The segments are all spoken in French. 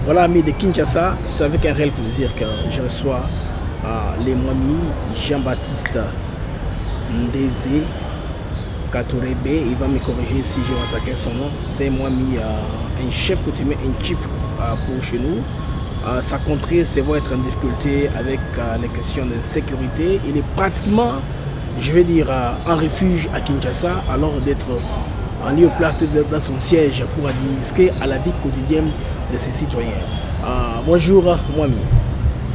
Voilà, amis de Kinshasa, c'est avec un réel plaisir que je reçois les Mwami Jean-Baptiste Ndeze Katorebe. Il va me corriger si j'ai massacré son nom. C'est Mwami, un chef coutumier, un type pour chez nous. Sa contrée, c'est va être en difficulté avec les questions de sécurité. Il est pratiquement, je vais dire, en refuge à Kinshasa, alors d'être en lieu place dans son siège pour administrer à la vie quotidienne de ses citoyens. Bonjour Mwami.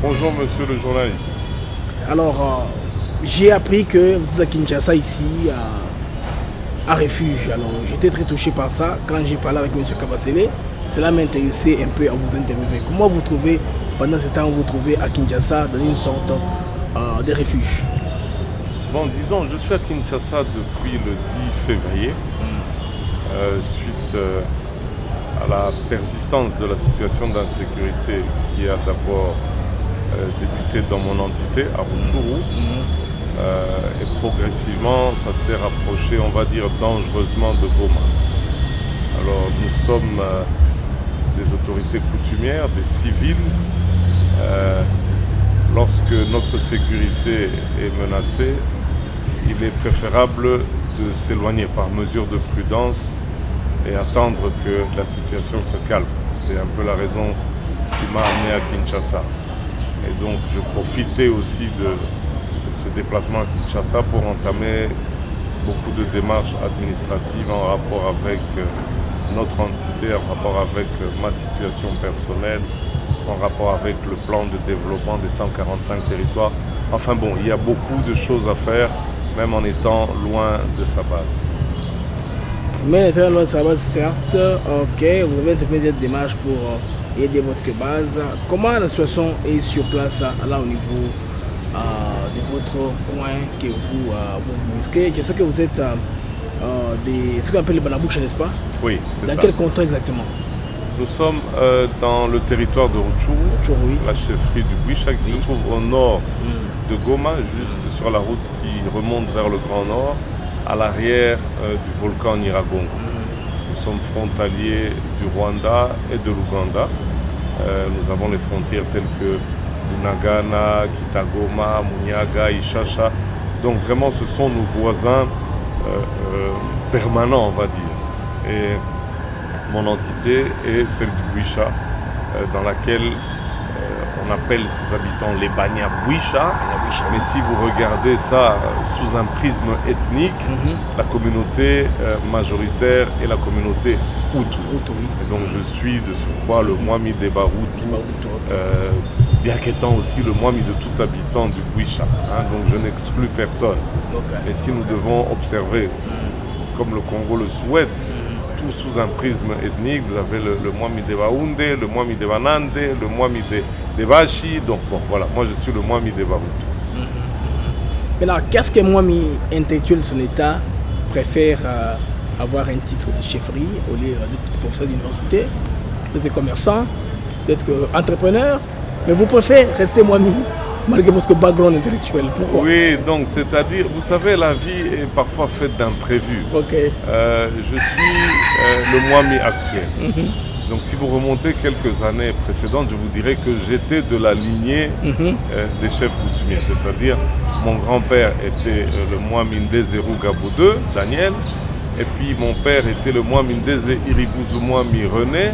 Bonjour monsieur le journaliste. Alors, j'ai appris que vous êtes à Kinshasa ici, à refuge. Alors, j'étais très touché par ça. Quand j'ai parlé avec M. Kabasele, cela m'intéressait un peu à vous interviewer. Comment vous trouvez, pendant ce temps, vous trouvez à Kinshasa dans une sorte de refuge? Bon, disons, je suis à Kinshasa depuis le 10 février, suite à la persistance de la situation d'insécurité qui a d'abord débuté dans mon entité, à Rutshuru, et progressivement, ça s'est rapproché, on va dire, dangereusement de Goma. Alors, nous sommes des autorités coutumières, des civils. Lorsque notre sécurité est menacée, il est préférable de s'éloigner par mesure de prudence et attendre que la situation se calme. C'est un peu la raison qui m'a amené à Kinshasa. Et donc je profitais aussi de ce déplacement à Kinshasa pour entamer beaucoup de démarches administratives en rapport avec notre entité, en rapport avec ma situation personnelle, en rapport avec le plan de développement des 145 territoires. Enfin bon, il y a beaucoup de choses à faire, même en étant loin de sa base. Mais étant loin de sa base, certes, ok, vous avez entrepris cette démarche pour aider votre base. Comment la situation est sur place là au niveau de votre coin que vous risquez? Je sais que vous êtes ce qu'on appelle les Banabouches, n'est-ce pas? Oui, c'est ça. Dans quel canton exactement? Nous sommes dans le territoire de Rutshuru, oui. La chefferie du Bouicha, qui se trouve au nord de Goma, juste sur la route qui remonte vers le Grand Nord, à l'arrière du volcan Nyiragongo. Nous sommes frontaliers du Rwanda et de l'Ouganda. Nous avons les frontières telles que Bunagana, Kitagoma, Munyaga, Ishasha. Donc vraiment, ce sont nos voisins permanents, on va dire. Et mon entité est celle du Bouicha, dans laquelle on appelle ses habitants les Banya Bouicha. Mais si vous regardez ça sous un prisme ethnique, la communauté majoritaire est la communauté Hutu. Et donc je suis de surcroît le Mwami Deba Hutu, bien qu'étant aussi le Mwami de tout habitant du Bouicha. Donc je n'exclus personne. Et si nous devons observer, comme le Congo le souhaite, tout sous un prisme ethnique, vous avez le Mwami Deba Hunde, le Mwami Deba Nande, le Mwami Deba Shi. Donc bon, voilà, moi je suis le Mwami Deba Hutu. Maintenant, qu'est-ce que Mwami intellectuel de son état préfère avoir un titre de chefferie au lieu de professeur d'université, d'être commerçant, d'être entrepreneur, mais vous préférez rester Mwami malgré votre background intellectuel? Pourquoi? Oui, donc c'est-à-dire, vous savez, la vie est parfois faite d'imprévus. Je suis le Mwami actuel. Donc si vous remontez quelques années précédentes, je vous dirais que j'étais de la lignée des chefs coutumiers. C'est-à-dire, mon grand-père était le Mwami Ndeze Rugabo II, Daniel, et puis mon père était le Mwami Ndeze Irivuzu Mwami René,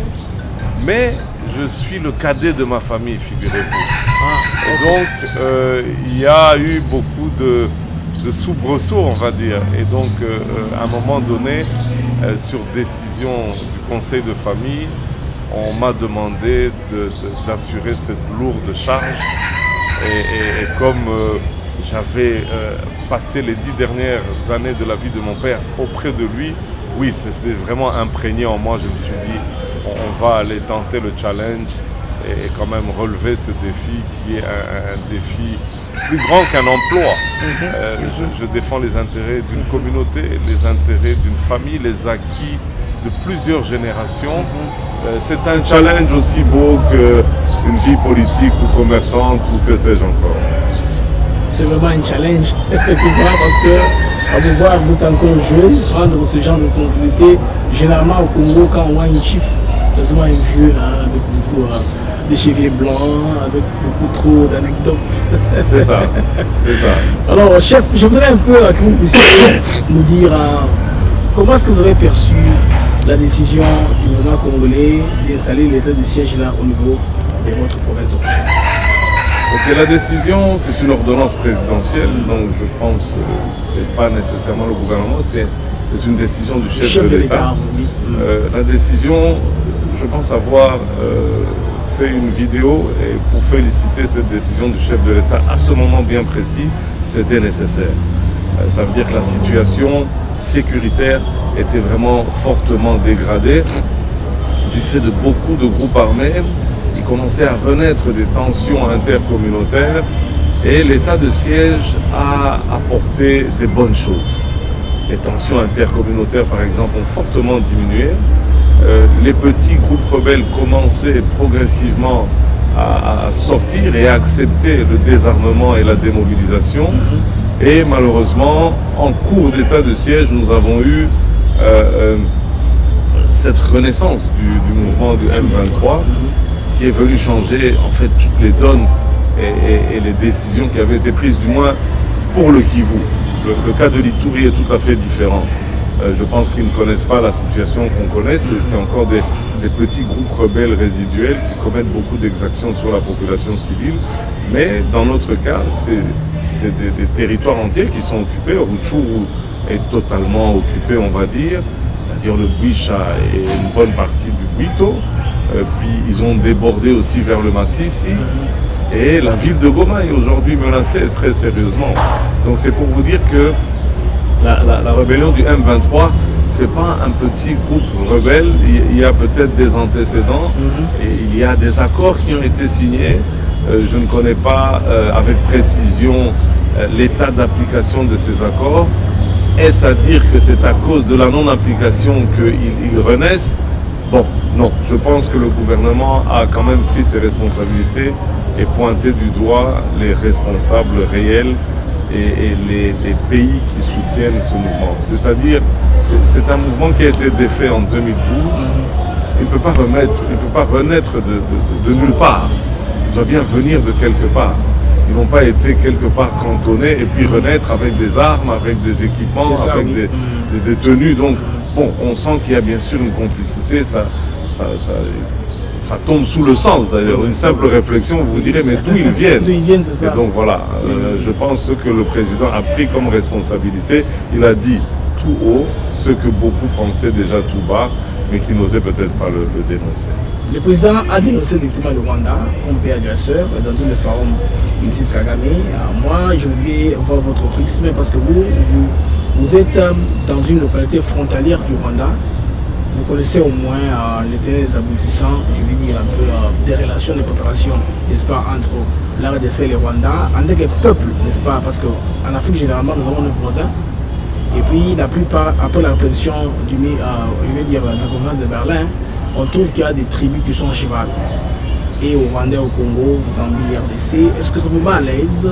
mais je suis le cadet de ma famille, figurez-vous. Et donc, il y a eu beaucoup de soubresauts, on va dire. Et donc, à un moment donné, sur décision du conseil de famille, on m'a demandé d'assurer cette lourde charge. Et comme j'avais passé les 10 dernières années de la vie de mon père auprès de lui, oui, c'était vraiment imprégné en moi. Je me suis dit, on va aller tenter le challenge et quand même relever ce défi qui est un défi plus grand qu'un emploi. Je défends les intérêts d'une communauté, les intérêts d'une famille, les acquis de plusieurs générations. C'est un challenge aussi beau qu'une vie politique ou commerçante ou que sais-je encore. C'est vraiment un challenge, effectivement, parce que à vous voir, vous êtes encore jeune, prendre ce genre de responsabilité. Généralement au Congo, quand on voit un chiffre, c'est souvent un vieux là, avec beaucoup de cheveux blancs, avec beaucoup trop d'anecdotes. C'est ça, c'est ça. Alors, chef, je voudrais un peu que vous puissiez nous dire comment est-ce que vous avez perçu la décision du gouvernement congolais d'installer l'état de siège là au niveau de votre province d'origine. Ok, la décision, c'est une ordonnance présidentielle, donc je pense que ce n'est pas nécessairement le gouvernement, c'est une décision du chef de l'État. Oui. La décision, je pense avoir fait une vidéo et pour féliciter cette décision du chef de l'État à ce moment bien précis, c'était nécessaire. Ça veut dire que la situation sécuritaire était vraiment fortement dégradée du fait de beaucoup de groupes armés. Il commençait à renaître des tensions intercommunautaires et l'état de siège a apporté des bonnes choses. Les tensions intercommunautaires, par exemple, ont fortement diminué. Les petits groupes rebelles commençaient progressivement à sortir et à accepter le désarmement et la démobilisation. Et malheureusement, en cours d'état de siège, nous avons eu cette renaissance du mouvement du M23 qui est venu changer en fait toutes les donnes et les décisions qui avaient été prises, du moins pour le Kivu. Le cas de l'Ituri est tout à fait différent. Je pense qu'ils ne connaissent pas la situation qu'on connaît. C'est encore des petits groupes rebelles résiduels qui commettent beaucoup d'exactions sur la population civile. Mais dans notre cas, c'est des territoires entiers qui sont occupés. Rutshuru est totalement occupé, on va dire, c'est-à-dire le Bwisha et une bonne partie du Bwito. Puis ils ont débordé aussi vers le Massissi. Et la ville de Goma est aujourd'hui menacée très sérieusement. Donc c'est pour vous dire que la rébellion du M23, c'est pas un petit groupe rebelle. Il y a peut-être des antécédents et il y a des accords qui ont été signés. Je ne connais pas avec précision l'état d'application de ces accords. Est-ce à dire que c'est à cause de la non-application qu'ils renaissent? Bon, non. Je pense que le gouvernement a quand même pris ses responsabilités et pointé du doigt les responsables réels et les pays qui soutiennent ce mouvement. C'est-à-dire, c'est un mouvement qui a été défait en 2012. Il ne peut pas renaître de nulle part. Il doit bien venir de quelque part. Ils n'ont pas été quelque part cantonnés et puis renaître avec des armes, avec des équipements, avec des tenues. Donc, bon, on sent qu'il y a bien sûr une complicité. Ça tombe sous le sens d'ailleurs. Une simple réflexion, vous vous direz, mais d'où ils viennent? D'où ils viennent, c'est ça. Et donc voilà, je pense que le président a pris comme responsabilité. Il a dit tout haut ce que beaucoup pensaient déjà tout bas, mais qui n'osaient peut-être pas le dénoncer. Le président a dénoncé directement le Rwanda comme pays agresseur dans une forum ici de Kagame. Moi, je voudrais voir votre prisme parce que vous êtes dans une localité frontalière du Rwanda. Vous connaissez au moins les tenants des aboutissants, je vais dire un peu des relations de coopération, n'est-ce pas, entre la RDC et le Rwanda, en tant que peuple, n'est-ce pas, parce qu'en Afrique, généralement, nous avons nos voisins. Et puis, la plupart, après la répression je vais dire, de la conférence de Berlin, on trouve qu'il y a des tribus qui sont à cheval. Et au Rwanda, au Congo, aux Zambie, RDC, est-ce que ça vous met à l'aise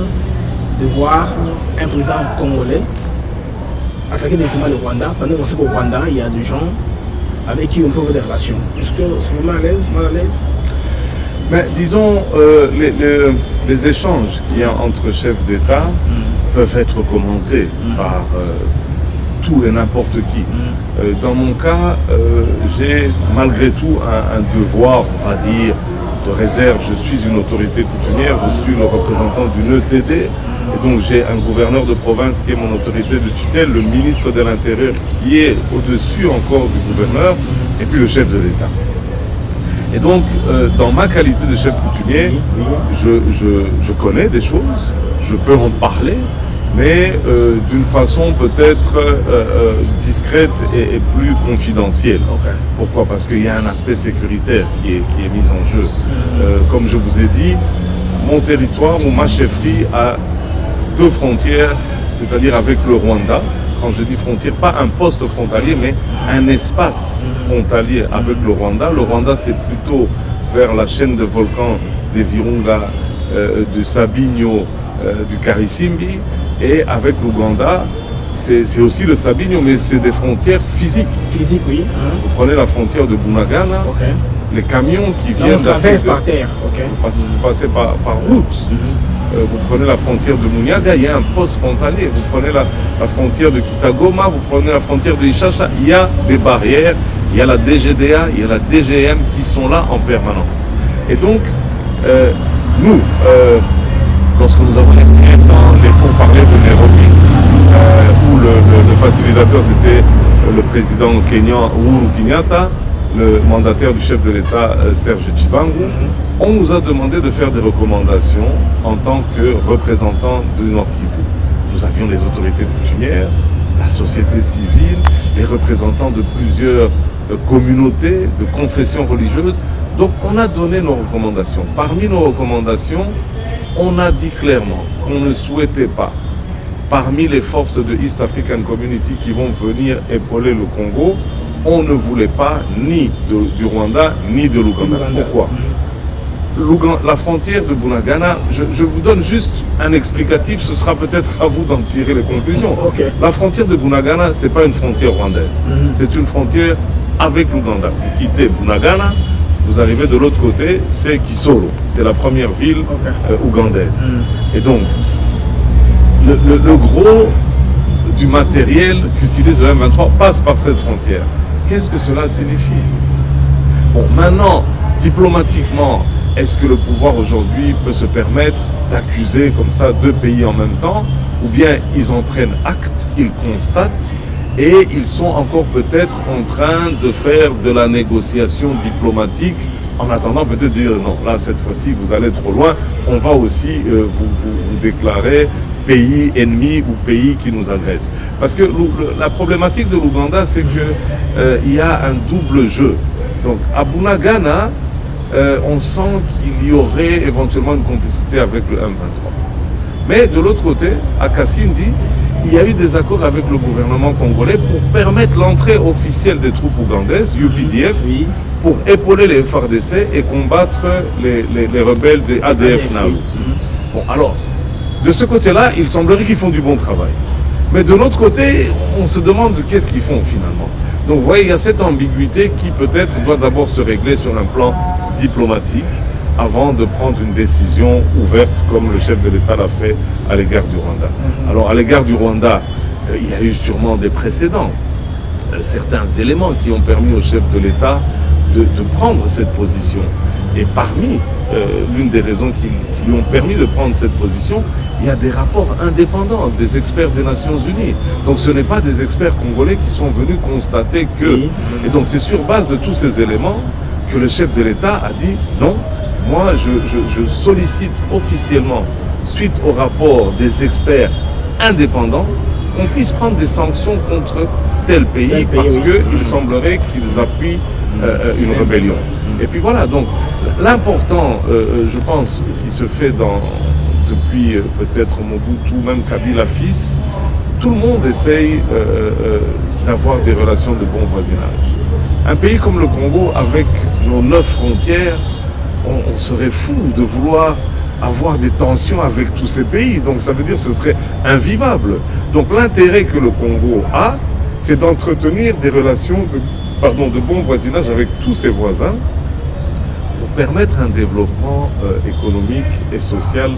de voir un président congolais attaquer directement le Rwanda, pendant qu'on sait qu'au Rwanda, il y a des gens avec qui on peut avoir des relations? Est-ce que ça vous met à l'aise, mal à l'aise? Mais disons, les échanges qu'il y a entre chefs d'État peuvent être commentés par tout et n'importe qui. Dans mon cas, j'ai malgré tout un devoir, on va dire, de réserve. Je suis une autorité coutumière, je suis le représentant d'une ETD, et donc j'ai un gouverneur de province qui est mon autorité de tutelle, le ministre de l'Intérieur qui est au-dessus encore du gouverneur, et puis le chef de l'État. Et donc, dans ma qualité de chef coutumier, je connais des choses, je peux en parler, mais d'une façon peut-être discrète et plus confidentielle. Okay. Pourquoi? Parce qu'il y a un aspect sécuritaire qui est mis en jeu. Comme je vous ai dit, mon territoire ou ma chefferie a deux frontières, c'est-à-dire avec le Rwanda. Quand je dis frontière, pas un poste frontalier, mais un espace frontalier avec le Rwanda. Le Rwanda, c'est plutôt vers la chaîne de volcans des Virunga, du Sabinyo, du Karisimbi. Et avec l'Ouganda, c'est aussi le Sabinho, mais c'est des frontières physiques. Physique, oui. Vous prenez la frontière de Bunagana, les camions qui viennent d'Afrique par terre. Vous passez par route. Vous prenez la frontière de Muniaga, il y a un poste frontalier. Vous prenez la frontière de Kitagoma, vous prenez la frontière de Ishasha, il y a des barrières, il y a la DGDA, il y a la DGM qui sont là en permanence. Et donc, nous, lorsque nous avons été dans les pourparlers de Nairobi, où le facilitateur c'était le président kényan Uhuru Kenyatta, le mandataire du chef de l'État Serge Chibangu, on nous a demandé de faire des recommandations en tant que représentants du Nord Kivu. Nous avions les autorités coutumières, la société civile, les représentants de plusieurs communautés, de confessions religieuses. Donc on a donné nos recommandations. Parmi nos recommandations, on a dit clairement qu'on ne souhaitait pas, parmi les forces de East African Community qui vont venir épauler le Congo, on ne voulait pas ni du Rwanda ni de l'Ouganda. Pourquoi? La frontière de Bunagana, je vous donne juste un explicatif, ce sera peut-être à vous d'en tirer les conclusions. La frontière de Bunagana, ce n'est pas une frontière rwandaise, c'est une frontière avec l'Ouganda. Vous quittez Bunagana, vous arrivez de l'autre côté, c'est Kisoro, c'est la première ville ougandaise. Et donc, le gros du matériel qu'utilise le M23 passe par cette frontière. Qu'est-ce que cela signifie? Bon, maintenant, diplomatiquement, est-ce que le pouvoir aujourd'hui peut se permettre d'accuser comme ça deux pays en même temps? Ou bien ils en prennent acte, ils constatent, et ils sont encore peut-être en train de faire de la négociation diplomatique en attendant peut-être de dire non, là cette fois-ci vous allez trop loin, on va aussi vous déclarer pays ennemi ou pays qui nous agresse. Parce que la problématique de l'Ouganda, c'est qu'il y a un double jeu. Donc à Bunagana, on sent qu'il y aurait éventuellement une complicité avec le M23. Mais de l'autre côté, à Kasindi, il y a eu des accords avec le gouvernement congolais pour permettre l'entrée officielle des troupes ougandaises, UPDF, pour épauler les FARDC et combattre les rebelles des ADF NALU. Bon, alors, de ce côté-là, il semblerait qu'ils font du bon travail. Mais de l'autre côté, on se demande qu'est-ce qu'ils font finalement. Donc vous voyez, il y a cette ambiguïté qui peut-être doit d'abord se régler sur un plan diplomatique avant de prendre une décision ouverte comme le chef de l'État l'a fait à l'égard du Rwanda. Alors à l'égard du Rwanda, il y a eu sûrement des précédents, certains éléments qui ont permis au chef de l'État de prendre cette position. Et parmi l'une des raisons qui lui ont permis de prendre cette position, il y a des rapports indépendants des experts des Nations Unies. Donc ce n'est pas des experts congolais qui sont venus constater que... Et donc c'est sur base de tous ces éléments que le chef de l'État a dit non, moi je sollicite officiellement, suite au rapport des experts indépendants, qu'on puisse prendre des sanctions contre tel pays parce qu'il semblerait qu'ils appuient une rébellion. Et puis voilà, donc l'important, je pense, qui se fait depuis peut-être Mobutu, même Kabila fils, tout le monde essaye d'avoir des relations de bon voisinage. Un pays comme le Congo, avec nos 9 frontières, on serait fou de vouloir avoir des tensions avec tous ces pays. Donc ça veut dire que ce serait invivable. Donc l'intérêt que le Congo a, c'est d'entretenir des relations de bon voisinage avec tous ses voisins pour permettre un développement économique et social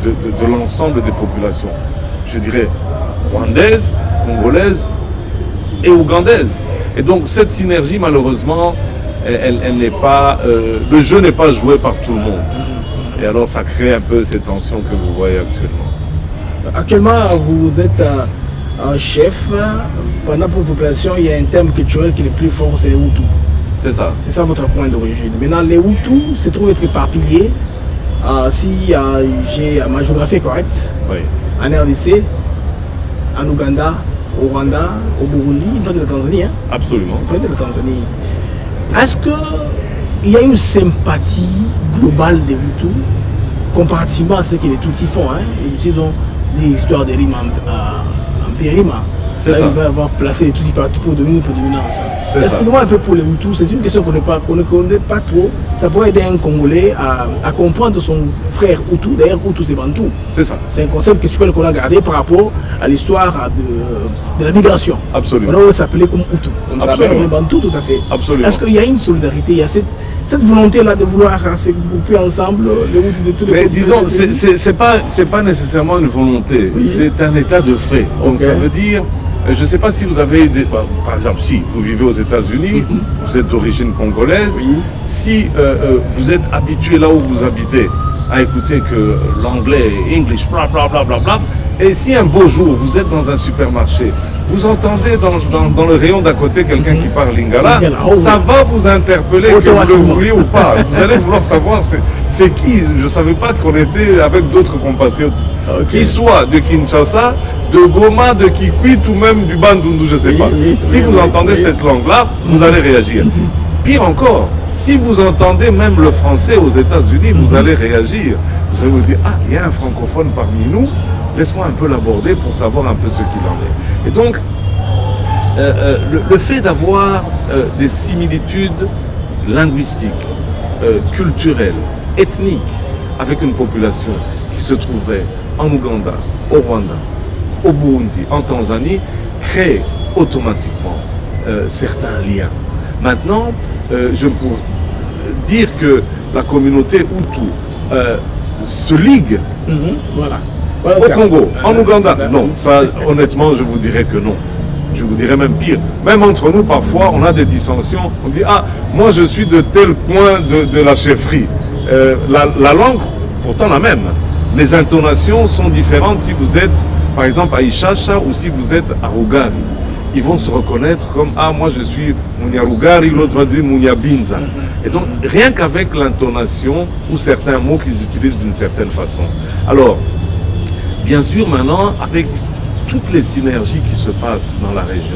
de l'ensemble des populations. Je dirais rwandaises, congolaises et ougandaises. Et donc cette synergie, malheureusement, elle n'est pas, le jeu n'est pas joué par tout le monde. Et alors ça crée un peu ces tensions que vous voyez actuellement. Actuellement, vous êtes un chef. Pendant pour la population, il y a un terme culturel qui est le plus fort, c'est les Hutus. C'est ça. C'est ça votre point d'origine. Maintenant, les Hutus se trouvent être éparpillés. Si j'ai ma géographie correcte, en RDC, en Ouganda, au Rwanda, au Burundi, peut-être la Tanzanie. Absolument. Peut-être la Tanzanie. Est-ce qu'il y a une sympathie globale des Hutus comparativement à ce que les Tutsis font? Les Tutsis ont des histoires de rimes en périma. là, il va avoir placé les Tutsis partout pour devenir une prédominance. Expliquez-moi un peu pour les Hutus, c'est une question qu'on ne connaît pas trop. Ça pourrait aider un Congolais à comprendre son frère Hutu. D'ailleurs, Hutu, c'est Bantou. C'est ça. C'est un concept que tu connais qu'on a gardé par rapport à l'histoire de la migration. Absolument. On va s'appeler comme Hutu. Comme ça, on est Bantou, tout à fait. Absolument. Est-ce qu'il y a une solidarité, il y a cette volonté-là de vouloir se grouper ensemble les Hutus de tous les Mais disons, c'est pas nécessairement une volonté, c'est un état de fait. Donc ça veut dire, je ne sais pas si vous avez, par exemple, si vous vivez aux États-Unis, vous êtes d'origine congolaise, si vous êtes habitué là où vous habitez à écouter que l'anglais, English, bla bla bla bla bla, et si un beau jour vous êtes dans un supermarché, vous entendez dans le rayon d'à côté quelqu'un qui parle lingala, ça va vous interpeller, que vous le vouliez ou pas. Vous allez vouloir savoir c'est qui. Je ne savais pas qu'on était avec d'autres compatriotes, qui soient de Kinshasa, de Goma, de Kikwit ou même du Bandundu, je ne sais pas. Si vous entendez cette langue-là, vous allez réagir. Pire encore, si vous entendez même le français aux États-Unis, vous allez réagir. Vous allez vous dire, ah, il y a un francophone parmi nous, laisse-moi un peu l'aborder pour savoir un peu ce qu'il en est. Et donc, le fait d'avoir des similitudes linguistiques, culturelles, ethniques, avec une population qui se trouverait en Ouganda, au Rwanda, au Burundi, en Tanzanie, crée automatiquement certains liens. Maintenant, je peux dire que la communauté Hutu se ligue au Congo, en Ouganda. Non, ça, honnêtement, je vous dirais que non. Je vous dirais même pire. Même entre nous, parfois, on a des dissensions. On dit, ah, moi, je suis de tel coin de la chefferie. La langue, pourtant la même. Les intonations sont différentes si vous êtes, par exemple, à Ishasha ou si vous êtes à Rugari. Ils vont se reconnaître comme « Ah, moi je suis Munyarugari », l'autre va dire Munyabinza. Et donc, rien qu'avec l'intonation ou certains mots qu'ils utilisent d'une certaine façon. Alors, bien sûr, maintenant, avec toutes les synergies qui se passent dans la région,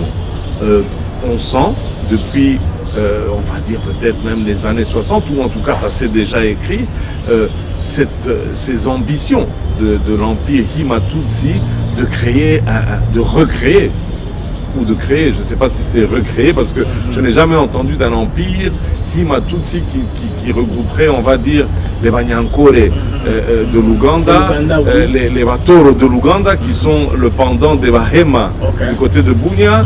on sent depuis, on va dire peut-être même les années 60, ou en tout cas ça s'est déjà écrit, ces ambitions de l'empire Hima-Tutsi de créer, de recréer, ou de créer, je ne sais pas si c'est recréer, parce que je n'ai jamais entendu d'un empire Hima-Tutsi qui regrouperait, on va dire, les Banyankore de l'Ouganda, les Batoro de l'Ouganda, qui sont le pendant des Bahema du côté de Bunia,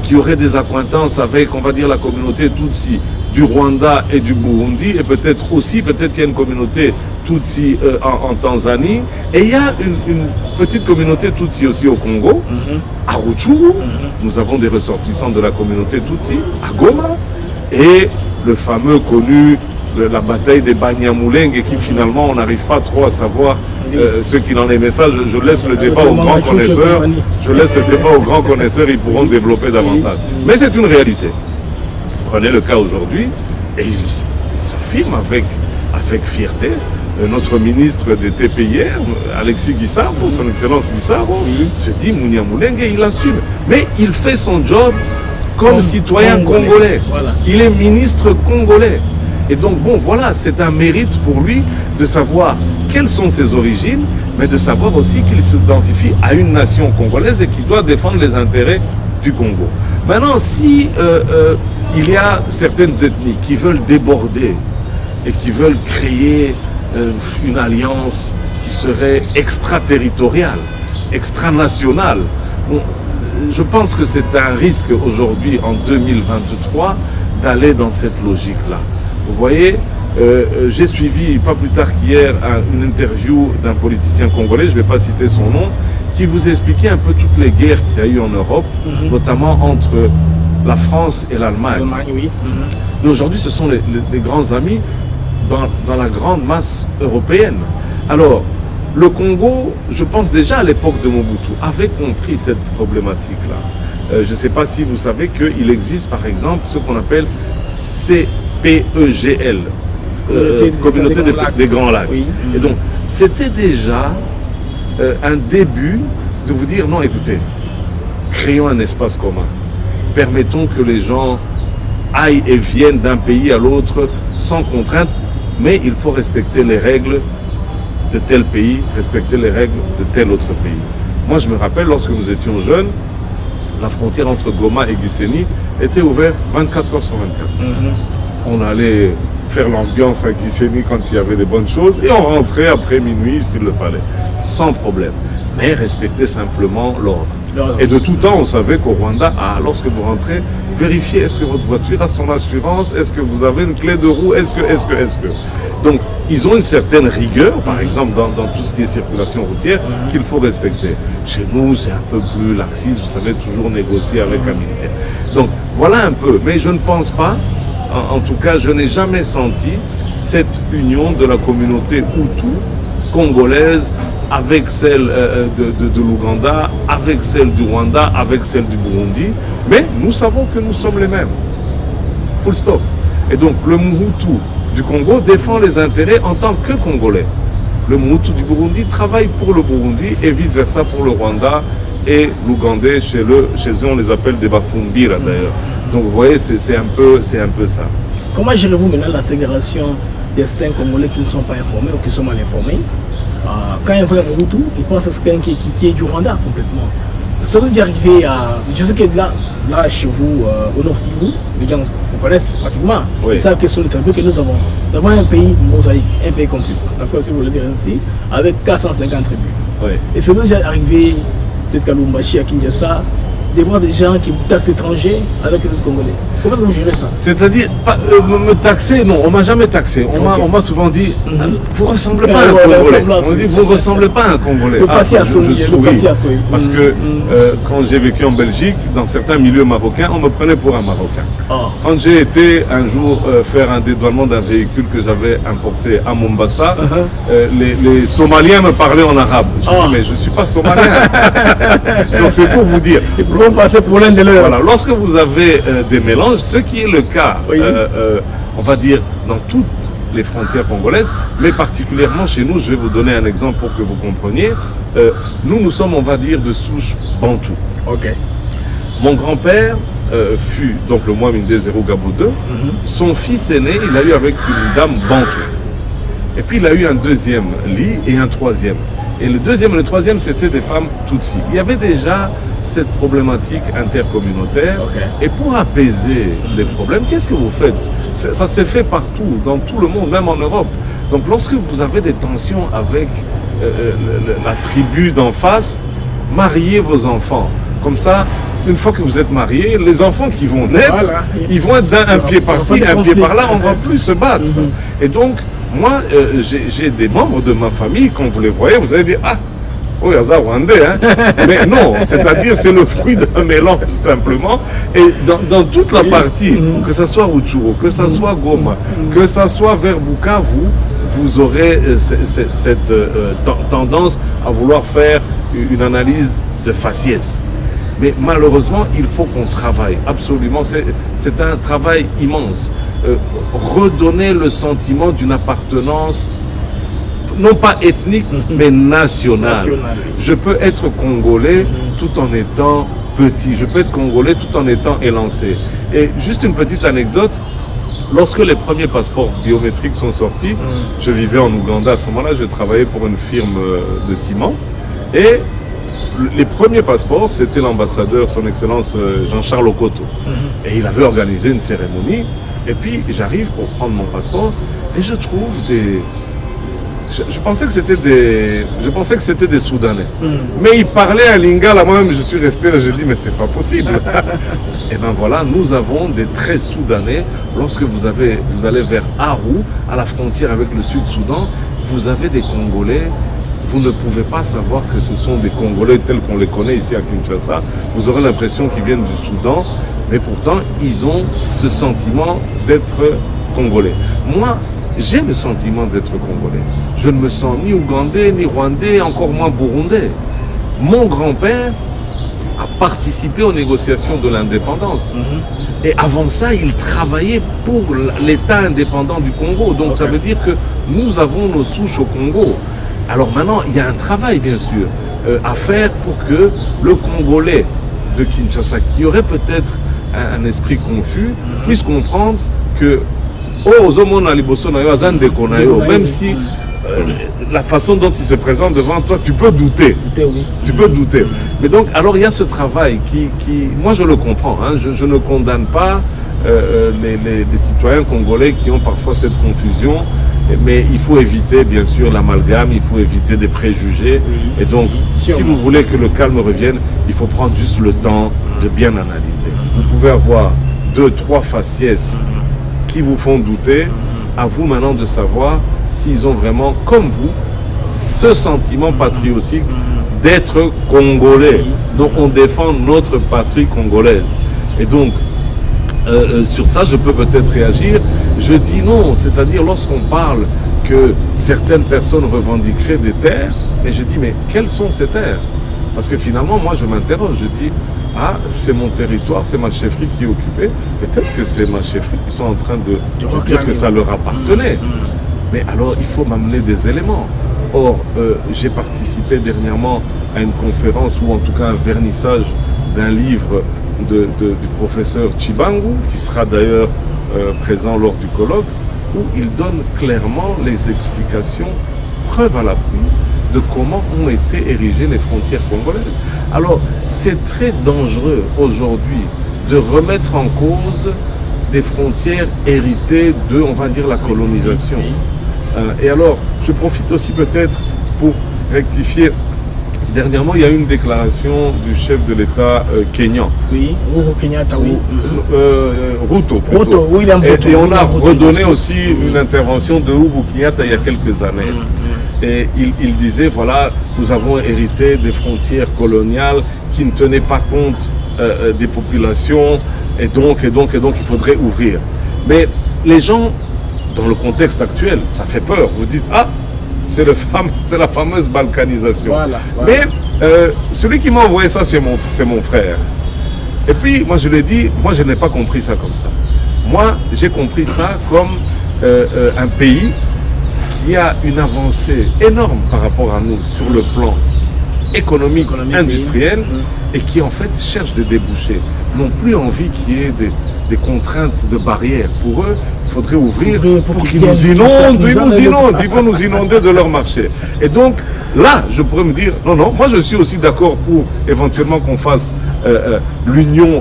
qui auraient des accointances avec, on va dire, la communauté Tutsi du Rwanda et du Burundi, et peut-être aussi, peut-être il y a une communauté Tutsi en Tanzanie, et il y a une petite communauté Tutsi aussi au Congo, à Rutshuru, nous avons des ressortissants de la communauté Tutsi, à Goma, et le fameux connu, la bataille des Banyamulenge, qui finalement on n'arrive pas trop à savoir ce qu'il en est. Mais ça, je laisse le débat aux grands connaisseurs, ils pourront développer davantage. Mais c'est une réalité. Prenez le cas aujourd'hui, et il s'affirme avec fierté. Notre ministre des TPIR, Alexis Guissaro, son excellence Guissaro, se dit Munyamulenge, il assume. Mais il fait son job comme citoyen congolais. Voilà. Il est ministre congolais. Et donc, bon, voilà, c'est un mérite pour lui de savoir quelles sont ses origines, mais de savoir aussi qu'il s'identifie à une nation congolaise et qu'il doit défendre les intérêts du Congo. Maintenant, si il y a certaines ethnies qui veulent déborder et qui veulent créer une alliance qui serait extraterritoriale, extranationale, bon, je pense que c'est un risque aujourd'hui, en 2023, d'aller dans cette logique-là. Vous voyez, j'ai suivi, pas plus tard qu'hier, une interview d'un politicien congolais, je ne vais pas citer son nom, qui vous expliquait un peu toutes les guerres qu'il y a eu en Europe, notamment entre la France et l'Allemagne. Mais aujourd'hui, ce sont les grands amis dans la grande masse européenne. Alors, le Congo, je pense déjà à l'époque de Mobutu, avait compris cette problématique-là. Je ne sais pas si vous savez qu'il existe par exemple ce qu'on appelle CPEGL, Communauté des Grands Lacs. Oui. Et donc, c'était déjà un début de vous dire, non, écoutez, créons un espace commun. Permettons que les gens aillent et viennent d'un pays à l'autre sans contrainte, mais il faut respecter les règles de tel pays, respecter les règles de tel autre pays. Moi, je me rappelle, lorsque nous étions jeunes, la frontière entre Goma et Gisenyi était ouverte 24 heures sur 24. On allait faire l'ambiance à Gisenyi quand il y avait des bonnes choses et on rentrait après minuit s'il le fallait, sans problème. Mais respecter simplement l'ordre. Et de tout temps, on savait qu'au Rwanda, lorsque vous rentrez, vérifiez est-ce que votre voiture a son assurance, est-ce que vous avez une clé de roue, est-ce que. Donc, ils ont une certaine rigueur, par exemple, dans tout ce qui est circulation routière, qu'il faut respecter. Chez nous, c'est un peu plus laxiste, vous savez, toujours négocier avec un militaire. Donc, voilà un peu. Mais je ne pense pas, en tout cas, je n'ai jamais senti cette union de la communauté Hutu, congolaise, avec celle de l'Ouganda, avec celle du Rwanda, avec celle du Burundi. Mais nous savons que nous sommes les mêmes. Full stop. Et donc, le Mhutu du Congo défend les intérêts en tant que Congolais. Le Mhutu du Burundi travaille pour le Burundi et vice-versa pour le Rwanda et l'Ougandais. Chez eux, on les appelle des Bafumbira d'ailleurs. Donc, vous voyez, c'est un peu ça. Comment gérez-vous maintenant la ségrégation des certains Congolais qui ne sont pas informés ou qui sont mal informés? Quand il y a un vrai Mhutu, il pense que c'est quelqu'un qui est du Rwanda complètement. Ça veut dire arriver à... Je sais que là chez vous, au Nord Kivu, les gens vous connaissent pratiquement. Oui. Ils savent quels sont les tribus que nous avons. Nous avons un pays mosaïque, un pays comme ça, d'accord, si vous voulez dire ainsi, avec 450 tribus. Oui. Et c'est déjà arrivé, peut-être qu'à Lumbashi, à Kinshasa, de voir des gens qui taxent étrangers avec les autres Congolais. Comment est-ce que vous gérez ça? C'est-à-dire, me taxer, non, on m'a jamais taxé. On m'a souvent dit, vous ne ressemblez pas à un Congolais. On dit, vous ne ressemblez pas à un Congolais. Je souris. Parce que quand j'ai vécu en Belgique, dans certains milieux marocains, on me prenait pour un Marocain. Quand j'ai été un jour faire un dédouanement d'un véhicule que j'avais importé à Mombasa, les Somaliens me parlaient en arabe. Je dis, mais je ne suis pas Somalien. Donc c'est pour vous dire. Ils vont passer pour l'un de leurs. Voilà, lorsque vous avez des mélanges, ce qui est le cas, on va dire, dans toutes les frontières congolaises, mais particulièrement chez nous, je vais vous donner un exemple pour que vous compreniez. Nous sommes, on va dire, de souche bantou. Ok. Mon grand-père fut, donc le Mwami Ndezero Gabo II, son fils aîné, il a eu avec une dame bantou. Et puis il a eu un deuxième lit et un troisième. Et le deuxième et le troisième, c'était des femmes Tutsi. Il y avait déjà cette problématique intercommunautaire. Et pour apaiser les problèmes, qu'est-ce que vous faites? Ça s'est fait partout, dans tout le monde, même en Europe. Donc lorsque vous avez des tensions avec la tribu d'en face, mariez vos enfants. Comme ça, une fois que vous êtes mariés, les enfants qui vont naître, ils vont être d'un pied par-ci, un pied par-là, on ne va plus se battre. Et donc, moi, j'ai des membres de ma famille, quand vous les voyez, vous allez dire, oh, Yaza Rwandais, hein. Mais non, c'est-à-dire, c'est le fruit d'un mélange, simplement. Et dans toute la partie, que ce soit Rutshuru, que ce soit Goma, que ce soit vers Bukavu, vous aurez cette tendance à vouloir faire une analyse de faciès. Mais malheureusement, il faut qu'on travaille, absolument. C'est un travail immense. Redonner le sentiment d'une appartenance, non pas ethnique, mais nationale. Je peux être congolais tout en étant petit. Je peux être congolais tout en étant élancé. Et juste une petite anecdote, lorsque les premiers passeports biométriques sont sortis, je vivais en Ouganda. À ce moment-là, je travaillais pour une firme de ciment. Et les premiers passeports, c'était l'ambassadeur, son excellence Jean-Charles Okoto. Et il avait organisé une cérémonie. Et puis j'arrive pour prendre mon passeport et je trouve des... Je pensais que c'était des Soudanais. Mais ils parlaient à Lingala, moi-même je suis resté là, je dis mais c'est pas possible. Et bien voilà, nous avons des traits soudanais. Lorsque vous allez vers Aru, à la frontière avec le Sud-Soudan, vous avez des Congolais. Vous ne pouvez pas savoir que ce sont des Congolais tels qu'on les connaît ici à Kinshasa. Vous aurez l'impression qu'ils viennent du Soudan. Mais pourtant, ils ont ce sentiment d'être Congolais. Moi, j'ai le sentiment d'être Congolais. Je ne me sens ni Ougandais, ni Rwandais, encore moins Burundais. Mon grand-père a participé aux négociations de l'indépendance. Et avant ça, il travaillait pour l'État indépendant du Congo. Donc ça veut dire que nous avons nos souches au Congo. Alors maintenant, il y a un travail, bien sûr, à faire pour que le Congolais de Kinshasa, qui aurait peut-être un esprit confus, puisse comprendre que même si la façon dont il se présente devant toi, tu peux douter. Tu peux douter. Mais donc, alors il y a ce travail qui moi je le comprends, hein, je ne condamne pas les citoyens congolais qui ont parfois cette confusion, mais il faut éviter bien sûr l'amalgame, il faut éviter des préjugés. Et donc, si vous voulez que le calme revienne, il faut prendre juste le temps de bien analyser. Vous pouvez avoir 2-3 faciès qui vous font douter. À vous maintenant de savoir s'ils ont vraiment, comme vous, ce sentiment patriotique d'être congolais. Donc on défend notre patrie congolaise. Et donc, sur ça, je peux peut-être réagir. Je dis non, c'est-à-dire lorsqu'on parle que certaines personnes revendiqueraient des terres, mais je dis, mais quelles sont ces terres? Parce que finalement, moi, je m'interroge, je dis, ah, c'est mon territoire, c'est ma chefferie qui est occupée. Peut-être que c'est ma chefferie qui sont en train de dire que ça leur appartenait. Mais alors, il faut m'amener des éléments. Or, j'ai participé dernièrement à une conférence, ou en tout cas un vernissage d'un livre du professeur Chibangu, qui sera d'ailleurs présent lors du colloque, où il donne clairement les explications, preuve à l'appui, de comment ont été érigées les frontières congolaises. Alors, c'est très dangereux aujourd'hui de remettre en cause des frontières héritées de, on va dire, la colonisation. Et alors, je profite aussi peut-être pour rectifier. Dernièrement, il y a eu une déclaration du chef de l'État kényan. Oui, Uhuru Kenyatta, oui. Ruto, William Ruto. Et on a redonné aussi une intervention de Uhuru Kenyatta il y a quelques années. Et il disait, voilà, nous avons hérité des frontières coloniales qui ne tenaient pas compte des populations, et donc il faudrait ouvrir. Mais les gens, dans le contexte actuel, ça fait peur. Vous dites, ah, c'est la fameuse balkanisation. Voilà. Mais celui qui m'a envoyé ça, c'est mon frère. Et puis, moi, je lui ai dit, moi, je n'ai pas compris ça comme ça. Moi, j'ai compris ça comme un pays qui a une avancée énorme par rapport à nous sur le plan économique industriel, et qui, en fait, cherche des débouchés. N'ont plus envie qu'il y ait des contraintes de barrières. Pour eux, il faudrait ouvrir pour qu'ils nous inondent. Ils vont nous inonder de leur marché. Et donc, là, je pourrais me dire, non, moi je suis aussi d'accord pour éventuellement qu'on fasse l'Union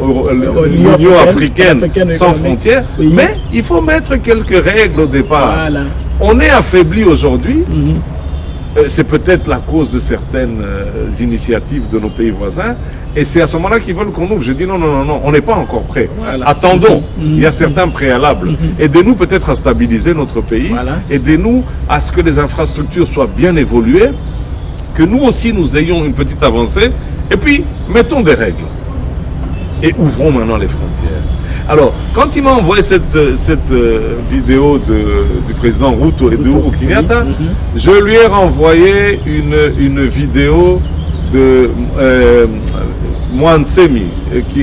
africaine sans frontières, mais il faut mettre quelques règles au départ. Voilà. On est affaibli aujourd'hui. C'est peut-être la cause de certaines initiatives de nos pays voisins, et c'est à ce moment-là qu'ils veulent qu'on ouvre. Je dis non, on n'est pas encore prêt. Voilà. Attendons, il y a certains préalables. Aidez-nous peut-être à stabiliser notre pays, aidez-nous à ce que les infrastructures soient bien évoluées, que nous aussi nous ayons une petite avancée, et puis mettons des règles. Et ouvrons maintenant les frontières. Alors, quand il m'a envoyé cette vidéo du président Ruto et de Uhuru Kenyatta, je lui ai renvoyé une vidéo de Mwansemi, qui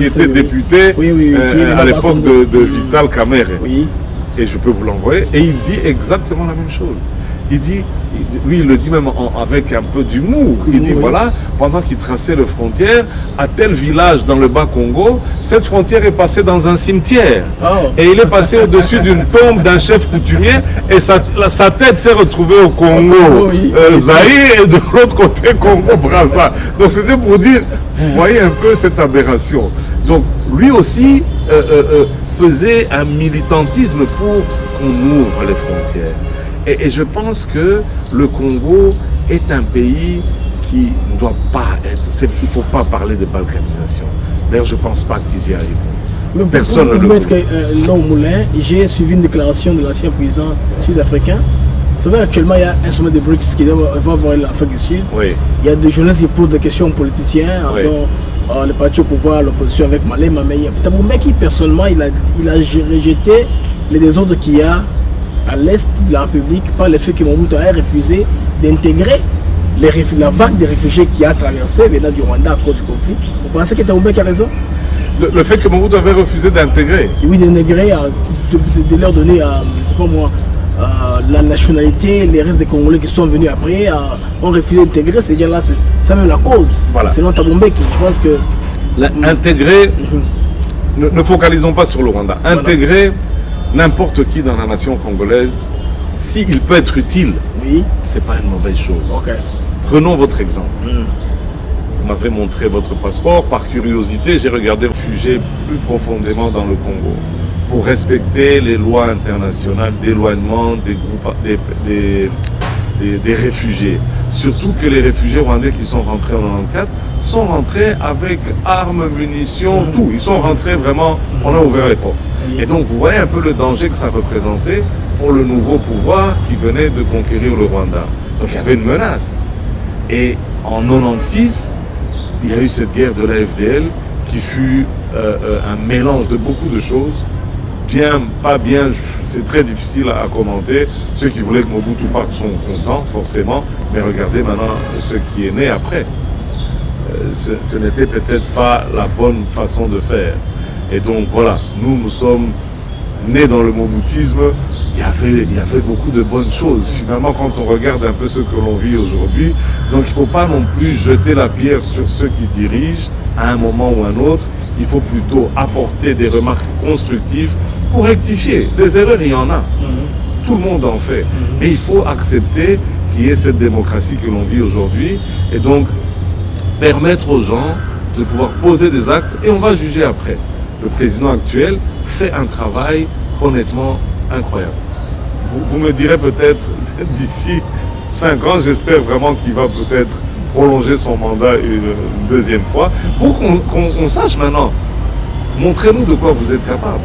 était député à l'époque de Vital Kamerhe. Et je peux vous l'envoyer. Et il dit exactement la même chose. Il dit, lui, il le dit même avec un peu d'humour. Il dit, voilà, pendant qu'il traçait les frontières, à tel village dans le Bas-Congo, cette frontière est passée dans un cimetière. Et il est passé au-dessus d'une tombe d'un chef coutumier, et sa tête s'est retrouvée au Congo, Zaïre, et de l'autre côté, Congo-Brazza. Donc c'était pour dire, vous voyez un peu cette aberration. Donc lui aussi faisait un militantisme pour qu'on ouvre les frontières. Et je pense que le Congo est un pays qui ne doit pas être... Il ne faut pas parler de balkanisation. D'ailleurs, je ne pense pas qu'ils y arrivent. Personne ne le veut. J'ai suivi une déclaration de l'ancien président sud-africain. Vous savez, actuellement, il y a un sommet de BRICS qui va avoir l'Afrique du Sud. Oui. Il y a des journalistes qui posent des questions aux politiciens, dont le parti au pouvoir, l'opposition avec Malema. Mais il y a Thabo qui, personnellement, il a rejeté les désordres qu'il y a à l'est de la République par le fait que Mobutu a refusé d'intégrer la vague de réfugiés qui a traversé venant du Rwanda à cause du conflit. Vous pensez que Thabo a raison? Le fait que Mobutu avait refusé d'intégrer? Oui, d'intégrer, de leur donner, je sais pas moi, la nationalité, les restes des Congolais qui sont venus après ont refusé d'intégrer. C'est déjà là, c'est même la cause. Voilà. Selon Thabo Mbeki, je pense que... Intégrer, ne focalisons pas sur le Rwanda. Intégrer n'importe qui dans la nation congolaise, s'il peut être utile, c'est pas une mauvaise chose. Prenons votre exemple. Vous m'avez montré votre passeport. Par curiosité, j'ai regardé réfugiés plus profondément dans le Congo pour respecter les lois internationales d'éloignement des réfugiés. Surtout que les réfugiés rwandais qui sont rentrés en 1994 sont rentrés avec armes, munitions, tout. Ils sont rentrés vraiment, on a ouvert les portes. Et donc vous voyez un peu le danger que ça représentait pour le nouveau pouvoir qui venait de conquérir le Rwanda. Donc il y avait une menace. Et en 1996, il y a eu cette guerre de la FDL qui fut un mélange de beaucoup de choses. Bien, pas bien, c'est très difficile à commenter. Ceux qui voulaient que Mobutu parte sont contents, forcément. Mais regardez maintenant ce qui est né après. Ce n'était peut-être pas la bonne façon de faire. Et donc voilà, nous sommes nés dans le mobutisme. Il y avait beaucoup de bonnes choses. Finalement, quand on regarde un peu ce que l'on vit aujourd'hui, donc il ne faut pas non plus jeter la pierre sur ceux qui dirigent à un moment ou à un autre. Il faut plutôt apporter des remarques constructives pour rectifier. Les erreurs, il y en a. Tout le monde en fait. Mais il faut accepter qu'il y ait cette démocratie que l'on vit aujourd'hui et donc permettre aux gens de pouvoir poser des actes et on va juger après. Le président actuel fait un travail honnêtement incroyable. Vous me direz peut-être d'ici 5 ans, j'espère vraiment qu'il va peut-être prolonger son mandat une deuxième fois pour qu'on sache maintenant, montrez-nous de quoi vous êtes capable.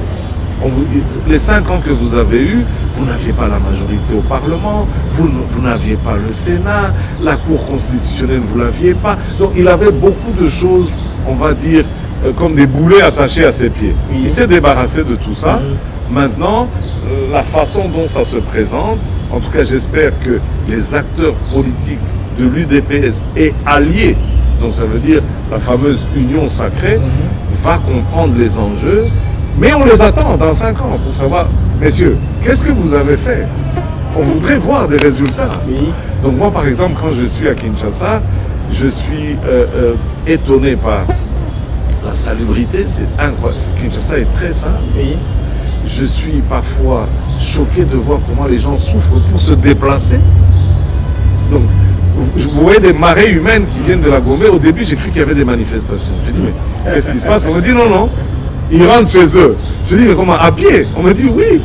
Les 5 ans que vous avez eus, vous n'aviez pas la majorité au Parlement, vous n'aviez pas le Sénat, la Cour constitutionnelle, vous ne l'aviez pas. Donc il avait beaucoup de choses, on va dire, comme des boulets attachés à ses pieds. Il s'est débarrassé de tout ça. Maintenant, la façon dont ça se présente, en tout cas j'espère que les acteurs politiques de l'UDPS et alliés, donc ça veut dire la fameuse union sacrée, va comprendre les enjeux. Mais on les attend dans 5 ans pour savoir, messieurs, qu'est-ce que vous avez fait? On voudrait voir des résultats. Donc moi, par exemple, quand je suis à Kinshasa, je suis étonné par la salubrité, c'est incroyable. Kinshasa est très simple. Je suis parfois choqué de voir comment les gens souffrent pour se déplacer. Donc, vous voyez des marées humaines qui viennent de la Gombe. Au début, j'ai cru qu'il y avait des manifestations. J'ai dit, mais qu'est-ce qui se passe? On me dit, non. Ils rentrent chez eux. Je dis, mais comment? À pied? On me dit, oui.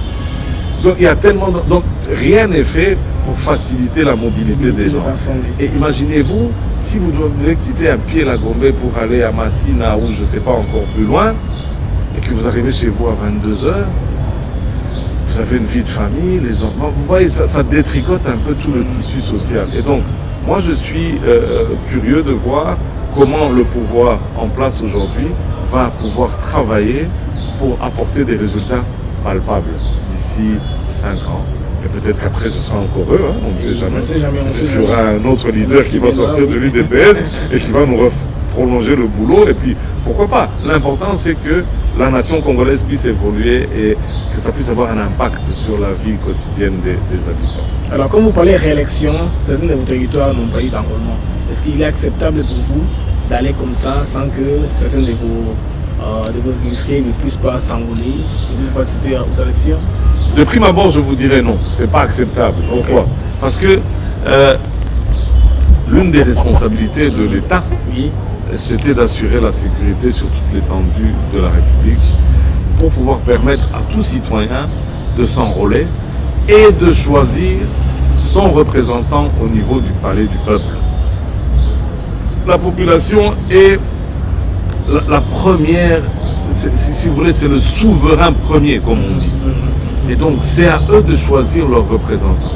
Donc, il y a tellement... Donc, rien n'est fait pour faciliter la mobilité des gens. Et imaginez-vous, si vous devez quitter à pied la Gombe pour aller à Massina ou je ne sais pas encore plus loin, et que vous arrivez chez vous à 22h, vous avez une vie de famille, les enfants, vous voyez, ça détricote un peu tout le tissu social. Et donc, moi, je suis curieux de voir comment le pouvoir en place aujourd'hui va pouvoir travailler pour apporter des résultats palpables d'ici 5 ans. Et peut-être qu'après ce sera encore eux, on ne sait jamais. Il y aura un autre leader qui va sortir de l'UDPS et qui va nous prolonger le boulot. Et puis, pourquoi pas? L'important, c'est que la nation congolaise puisse évoluer et que ça puisse avoir un impact sur la vie quotidienne des habitants. Alors, quand vous parlez réélection, certains de vos territoires n'ont pas eu d'enrôlement. Est-ce qu'il est acceptable pour vous d'aller comme ça sans que certains de vos administrés ne puissent pas s'enrôler et ne participer aux élections? De prime abord, je vous dirais non, c'est pas acceptable. Pourquoi? Parce que l'une des responsabilités de l'État, c'était d'assurer la sécurité sur toute l'étendue de la République pour pouvoir permettre à tout citoyen de s'enrôler et de choisir son représentant au niveau du palais du peuple. La population est la première, si vous voulez, c'est le souverain premier, comme on dit. Et donc, c'est à eux de choisir leurs représentants.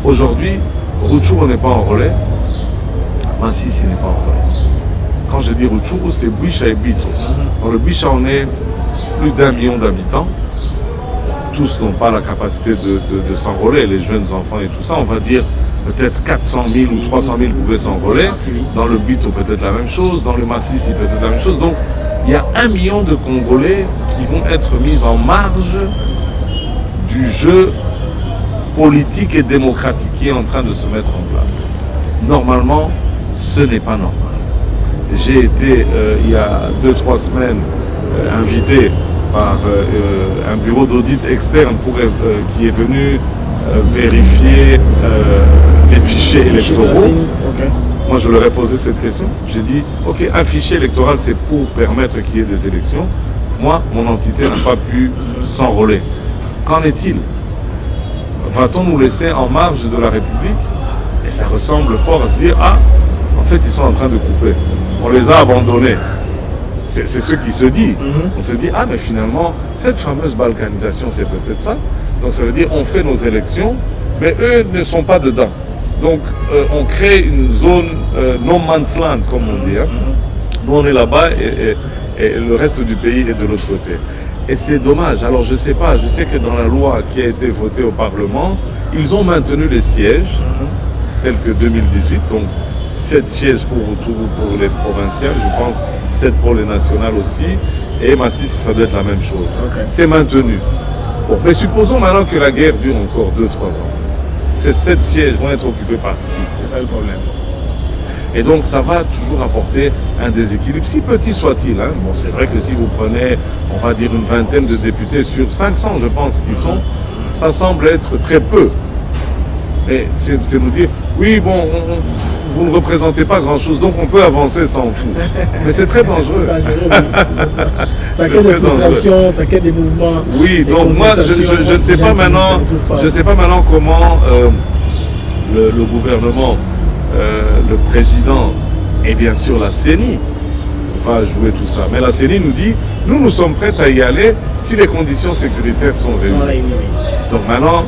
Aujourd'hui, Rutshuru n'est pas enrôlé, Masisi n'est pas enrôlé. Quand je dis Rutshuru, c'est Buisha et Bito. Dans le Buisha, on est plus d'1 million d'habitants. Tous n'ont pas la capacité de s'enrôler, les jeunes enfants et tout ça. On va dire peut-être 400 000 ou 300 000 pouvaient s'enrôler. Dans le Bito, peut-être la même chose. Dans le Masisi, peut-être la même chose. Donc, il y a 1 million de Congolais qui vont être mis en marge du jeu politique et démocratique qui est en train de se mettre en place. Normalement, ce n'est pas normal. J'ai été, il y a 2-3 semaines, invité par un bureau d'audit externe qui est venu vérifier les fichiers électoraux. Moi, je leur ai posé cette question. J'ai dit, ok, un fichier électoral, c'est pour permettre qu'il y ait des élections. Moi, mon entité n'a pas pu s'enrôler. Qu'en est-il? Va-t-on nous laisser en marge de la République? Et ça ressemble fort à se dire, ah, en fait, ils sont en train de couper. On les a abandonnés. C'est ce qui se dit. On se dit, ah, mais finalement, cette fameuse balkanisation, c'est peut-être ça. Donc ça veut dire, on fait nos élections, mais eux ne sont pas dedans. Donc on crée une zone no man's land, comme on dit. Hein. Nous, on est là-bas et le reste du pays est de l'autre côté. Et c'est dommage. Alors je sais pas, je sais que dans la loi qui a été votée au Parlement, ils ont maintenu les sièges, tels que 2018, donc 7 sièges pour les provinciales, je pense 7 pour les nationales aussi, et Massis, ça doit être la même chose. C'est maintenu. Bon, mais supposons maintenant que la guerre dure encore 2-3 ans. Ces 7 sièges vont être occupés par qui? C'est ça le problème. Et donc ça va toujours apporter un déséquilibre, si petit soit-il. Hein. Bon, c'est vrai que si vous prenez, on va dire, une vingtaine de députés sur 500, je pense qu'ils sont, ça semble être très peu. Mais c'est nous dire, oui, bon, vous ne représentez pas grand-chose, donc on peut avancer sans vous. Mais c'est très dangereux. Ça crée des frustrations, ça crée des mouvements. Oui, donc moi, je ne sais pas maintenant, comment le gouvernement, le président et bien sûr la CENI va jouer tout ça. Mais la CENI nous dit, nous sommes prêts à y aller si les conditions sécuritaires sont réunies. Donc maintenant,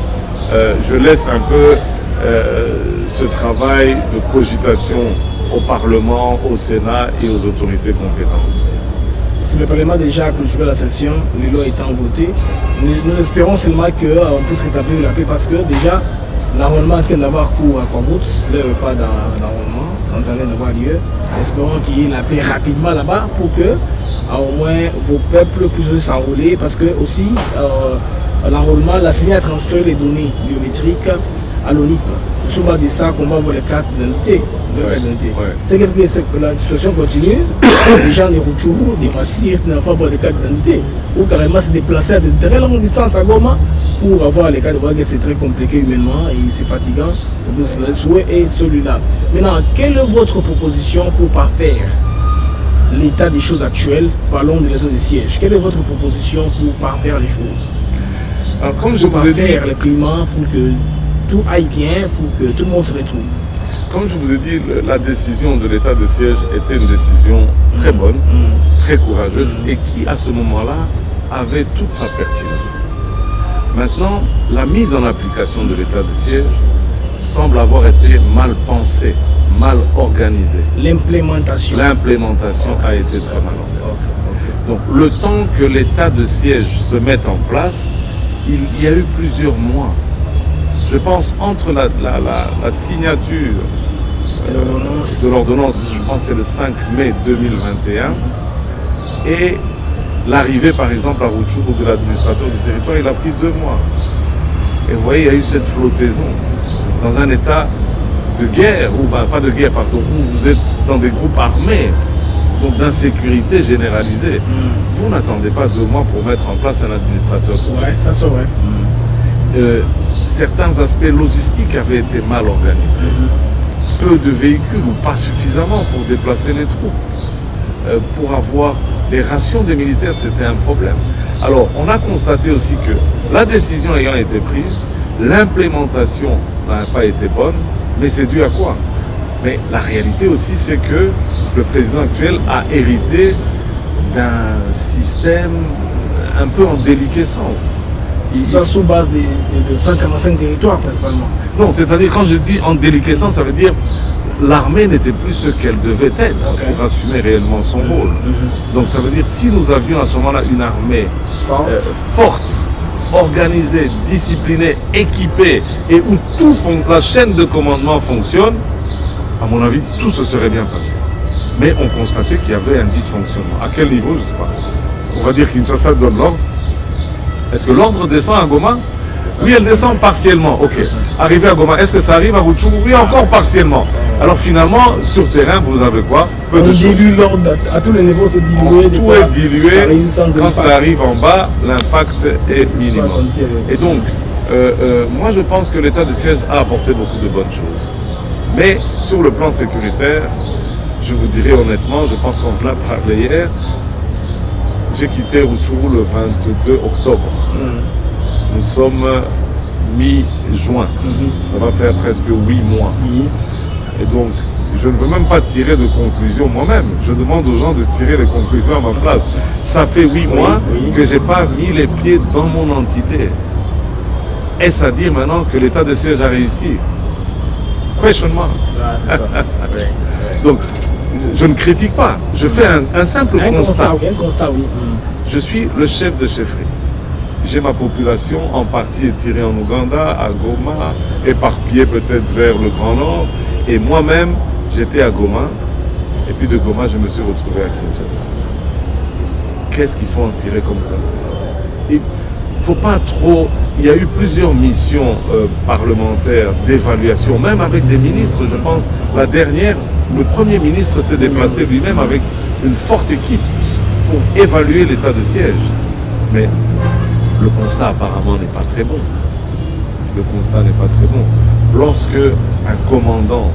je laisse un peu ce travail de cogitation au Parlement, au Sénat et aux autorités compétentes. Si le Parlement a déjà clôturé la session, les lois étant votées, nous espérons seulement qu'on puisse rétablir la paix parce que déjà, l'enrôlement est en train d'avoir cours à Komouts, là, pas d'enrôlement, c'est en train d'avoir lieu. Espérons qu'il y ait la paix rapidement là-bas pour que, au moins, vos peuples puissent s'enrôler parce que aussi, l'enrôlement, la CENI a transféré les données biométriques à l'ONIP. C'est souvent de ça qu'on va voir les cartes d'identité. C'est que la situation continue, les gens des Rutshuru, des Massis, n'ont pas voir les cartes d'identité. Ou carrément se déplacer à de très longues distances à Goma pour avoir les cartes d'identité. C'est très compliqué humainement et c'est fatigant. C'est pour cela le souhait et celui-là. Maintenant, quelle est votre proposition pour parfaire l'état des choses actuelles? Parlons de l'état des sièges. Quelle est votre proposition pour parfaire les choses? Alors, comme je vous ai dit, faire le climat pour que tout aille bien, pour que tout le monde se retrouve. Comme je vous ai dit, la décision de l'état de siège était une décision très bonne, très courageuse et qui, à ce moment-là, avait toute sa pertinence. Maintenant, la mise en application de l'état de siège semble avoir été mal pensée, mal organisée. L'implémentation a été très mal organisée. Donc, le temps que l'état de siège se mette en place, il y a eu plusieurs mois. Je pense entre la signature de l'ordonnance, je pense que c'est le 5 mai 2021, et l'arrivée par exemple à Rutshuru de l'administrateur du territoire, il a pris 2 mois. Et vous voyez, il y a eu cette flottaison dans un état de guerre, ou ben, pas de guerre, pardon, où vous êtes dans des groupes armés, donc d'insécurité généralisée. Vous n'attendez pas 2 mois pour mettre en place un administrateur. Ouais, ça c'est vrai. Certains aspects logistiques avaient été mal organisés. Peu de véhicules ou pas suffisamment pour déplacer les troupes. Pour avoir les rations des militaires, c'était un problème. Alors, on a constaté aussi que la décision ayant été prise, l'implémentation n'a pas été bonne, mais c'est dû à quoi? Mais la réalité aussi, c'est que le président actuel a hérité d'un système un peu en déliquescence. Ça sous base de 145 territoires principalement. Non, c'est-à-dire quand je dis en déliquescence, ça veut dire l'armée n'était plus ce qu'elle devait être pour assumer réellement son rôle. Donc ça veut dire si nous avions à ce moment-là une armée forte, organisée, disciplinée, équipée et où la chaîne de commandement fonctionne, à mon avis, tout se serait bien passé. Mais on constatait qu'il y avait un dysfonctionnement. À quel niveau, je ne sais pas. On va dire qu'Kinshasa donne l'ordre. Est-ce que l'ordre descend à Goma? Oui, elle descend partiellement. Ok. Arrivé à Goma, est-ce que ça arrive à Rutshuru? Oui, encore partiellement. Alors finalement, sur terrain, vous avez quoi? Peu de choses. L'ordre à tous les niveaux, c'est dilué. Tout est dilué. Quand ça arrive en bas, l'impact est minimum. Et donc, moi je pense que l'état de siège a apporté beaucoup de bonnes choses. Mais sur le plan sécuritaire, je vous dirais honnêtement, je pense qu'on l'a parlé hier, j'ai quitté Rutshuru le 22 octobre. Nous sommes mi-juin. Ça va faire presque 8 mois. Et donc, je ne veux même pas tirer de conclusion moi-même. Je demande aux gens de tirer les conclusions à ma place. Ça fait 8 mois que je n'ai pas mis les pieds dans mon entité. Est-ce à dire maintenant que l'état de siège a réussi? Question mark. Ah, Donc, je ne critique pas. Je fais un simple constat. Un constat, oui. Je suis le chef de chefferie. J'ai ma population en partie étirée en Ouganda, à Goma, éparpillée peut-être vers le Grand Nord. Et moi-même, j'étais à Goma. Et puis de Goma, je me suis retrouvé à Kinshasa. Qu'est-ce qu'il faut en tirer comme conclusion? Il ne faut pas trop... Il y a eu plusieurs missions parlementaires d'évaluation, même avec des ministres, je pense. La dernière, le Premier ministre s'est déplacé lui-même avec une forte équipe pour évaluer l'état de siège. Mais le constat apparemment n'est pas très bon. Le constat n'est pas très bon. Lorsque un commandant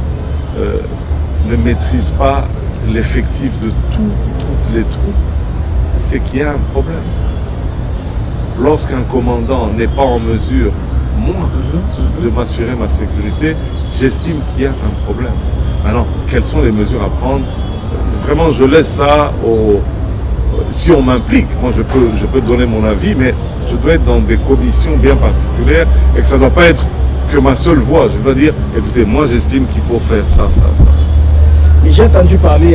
ne maîtrise pas l'effectif de toutes les troupes, c'est qu'il y a un problème. Lorsqu'un commandant n'est pas en mesure, moi, de m'assurer ma sécurité, j'estime qu'il y a un problème. Maintenant, quelles sont les mesures à prendre? Vraiment, je laisse ça au... Si on m'implique, moi je peux donner mon avis, mais je dois être dans des commissions bien particulières et que ça ne doit pas être que ma seule voix. Je dois dire, écoutez, moi j'estime qu'il faut faire ça. Mais j'ai entendu parler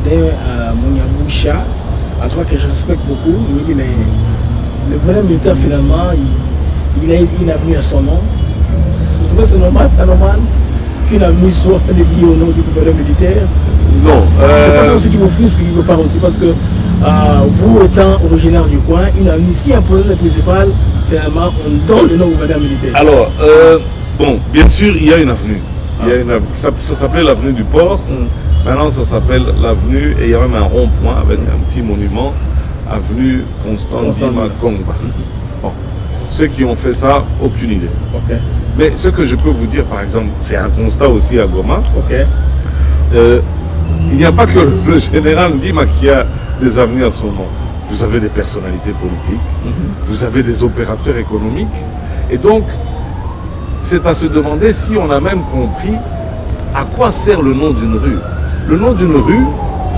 d'un Monyaboucha, à toi que je respecte beaucoup. Il me dit, mais le gouverneur militaire finalement, il a une avenue à son nom. Vous trouvez c'est normal qu'une avenue soit dédiée au nom du gouverneur militaire? Non. C'est pas ça aussi qui vous frustre quelque part aussi, parce que vous étant originaire du coin, une avenue si imposante principale, finalement, on donne le nom au gouverneur militaire. Alors, bon, bien sûr, il y a une avenue. Ça s'appelait l'avenue du port. Maintenant, ça s'appelle l'avenue, et il y a même un rond-point avec un petit monument, avenue Constant Dima Kongba. Bon, ceux qui ont fait ça, aucune idée. Okay. Mais ce que je peux vous dire, par exemple, c'est un constat aussi à Goma. Okay. Il n'y a pas que le général Ndima qui a des avenues à son nom. Vous avez des personnalités politiques, vous avez des opérateurs économiques. Et donc, c'est à se demander si on a même compris à quoi sert le nom d'une rue. Le nom d'une rue,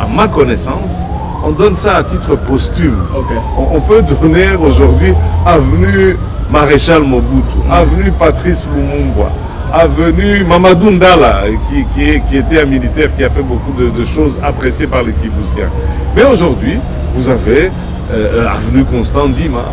à ma connaissance, on donne ça à titre posthume. Okay. On peut donner aujourd'hui avenue Maréchal Mobutu, avenue Patrice Lumumba, avenue Mamadou Ndala, qui était un militaire qui a fait beaucoup de choses appréciées par les Kivusiens. Mais aujourd'hui, vous avez avenue Constant Dima,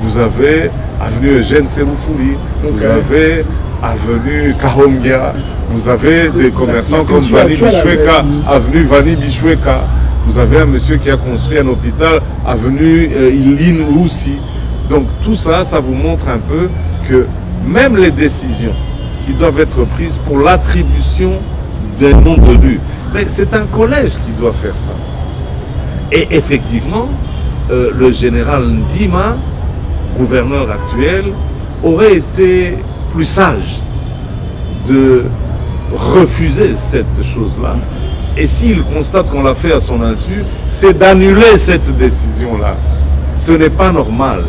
vous avez avenue Eugène Seroufouli, vous avez avenue Kahongia, vous avez des commerçants comme Vani Bichweka, avenue Vani Bichweka, vous avez un monsieur qui a construit un hôpital, avenue Iline Roussi. Donc tout ça, ça vous montre un peu que même les décisions qui doivent être prises pour l'attribution des noms de rue, mais c'est un collège qui doit faire ça. Et effectivement, le général Ndima, gouverneur actuel, aurait été plus sage de refuser cette chose-là. Et s'il constate qu'on l'a fait à son insu, c'est d'annuler cette décision-là. Ce n'est pas normal.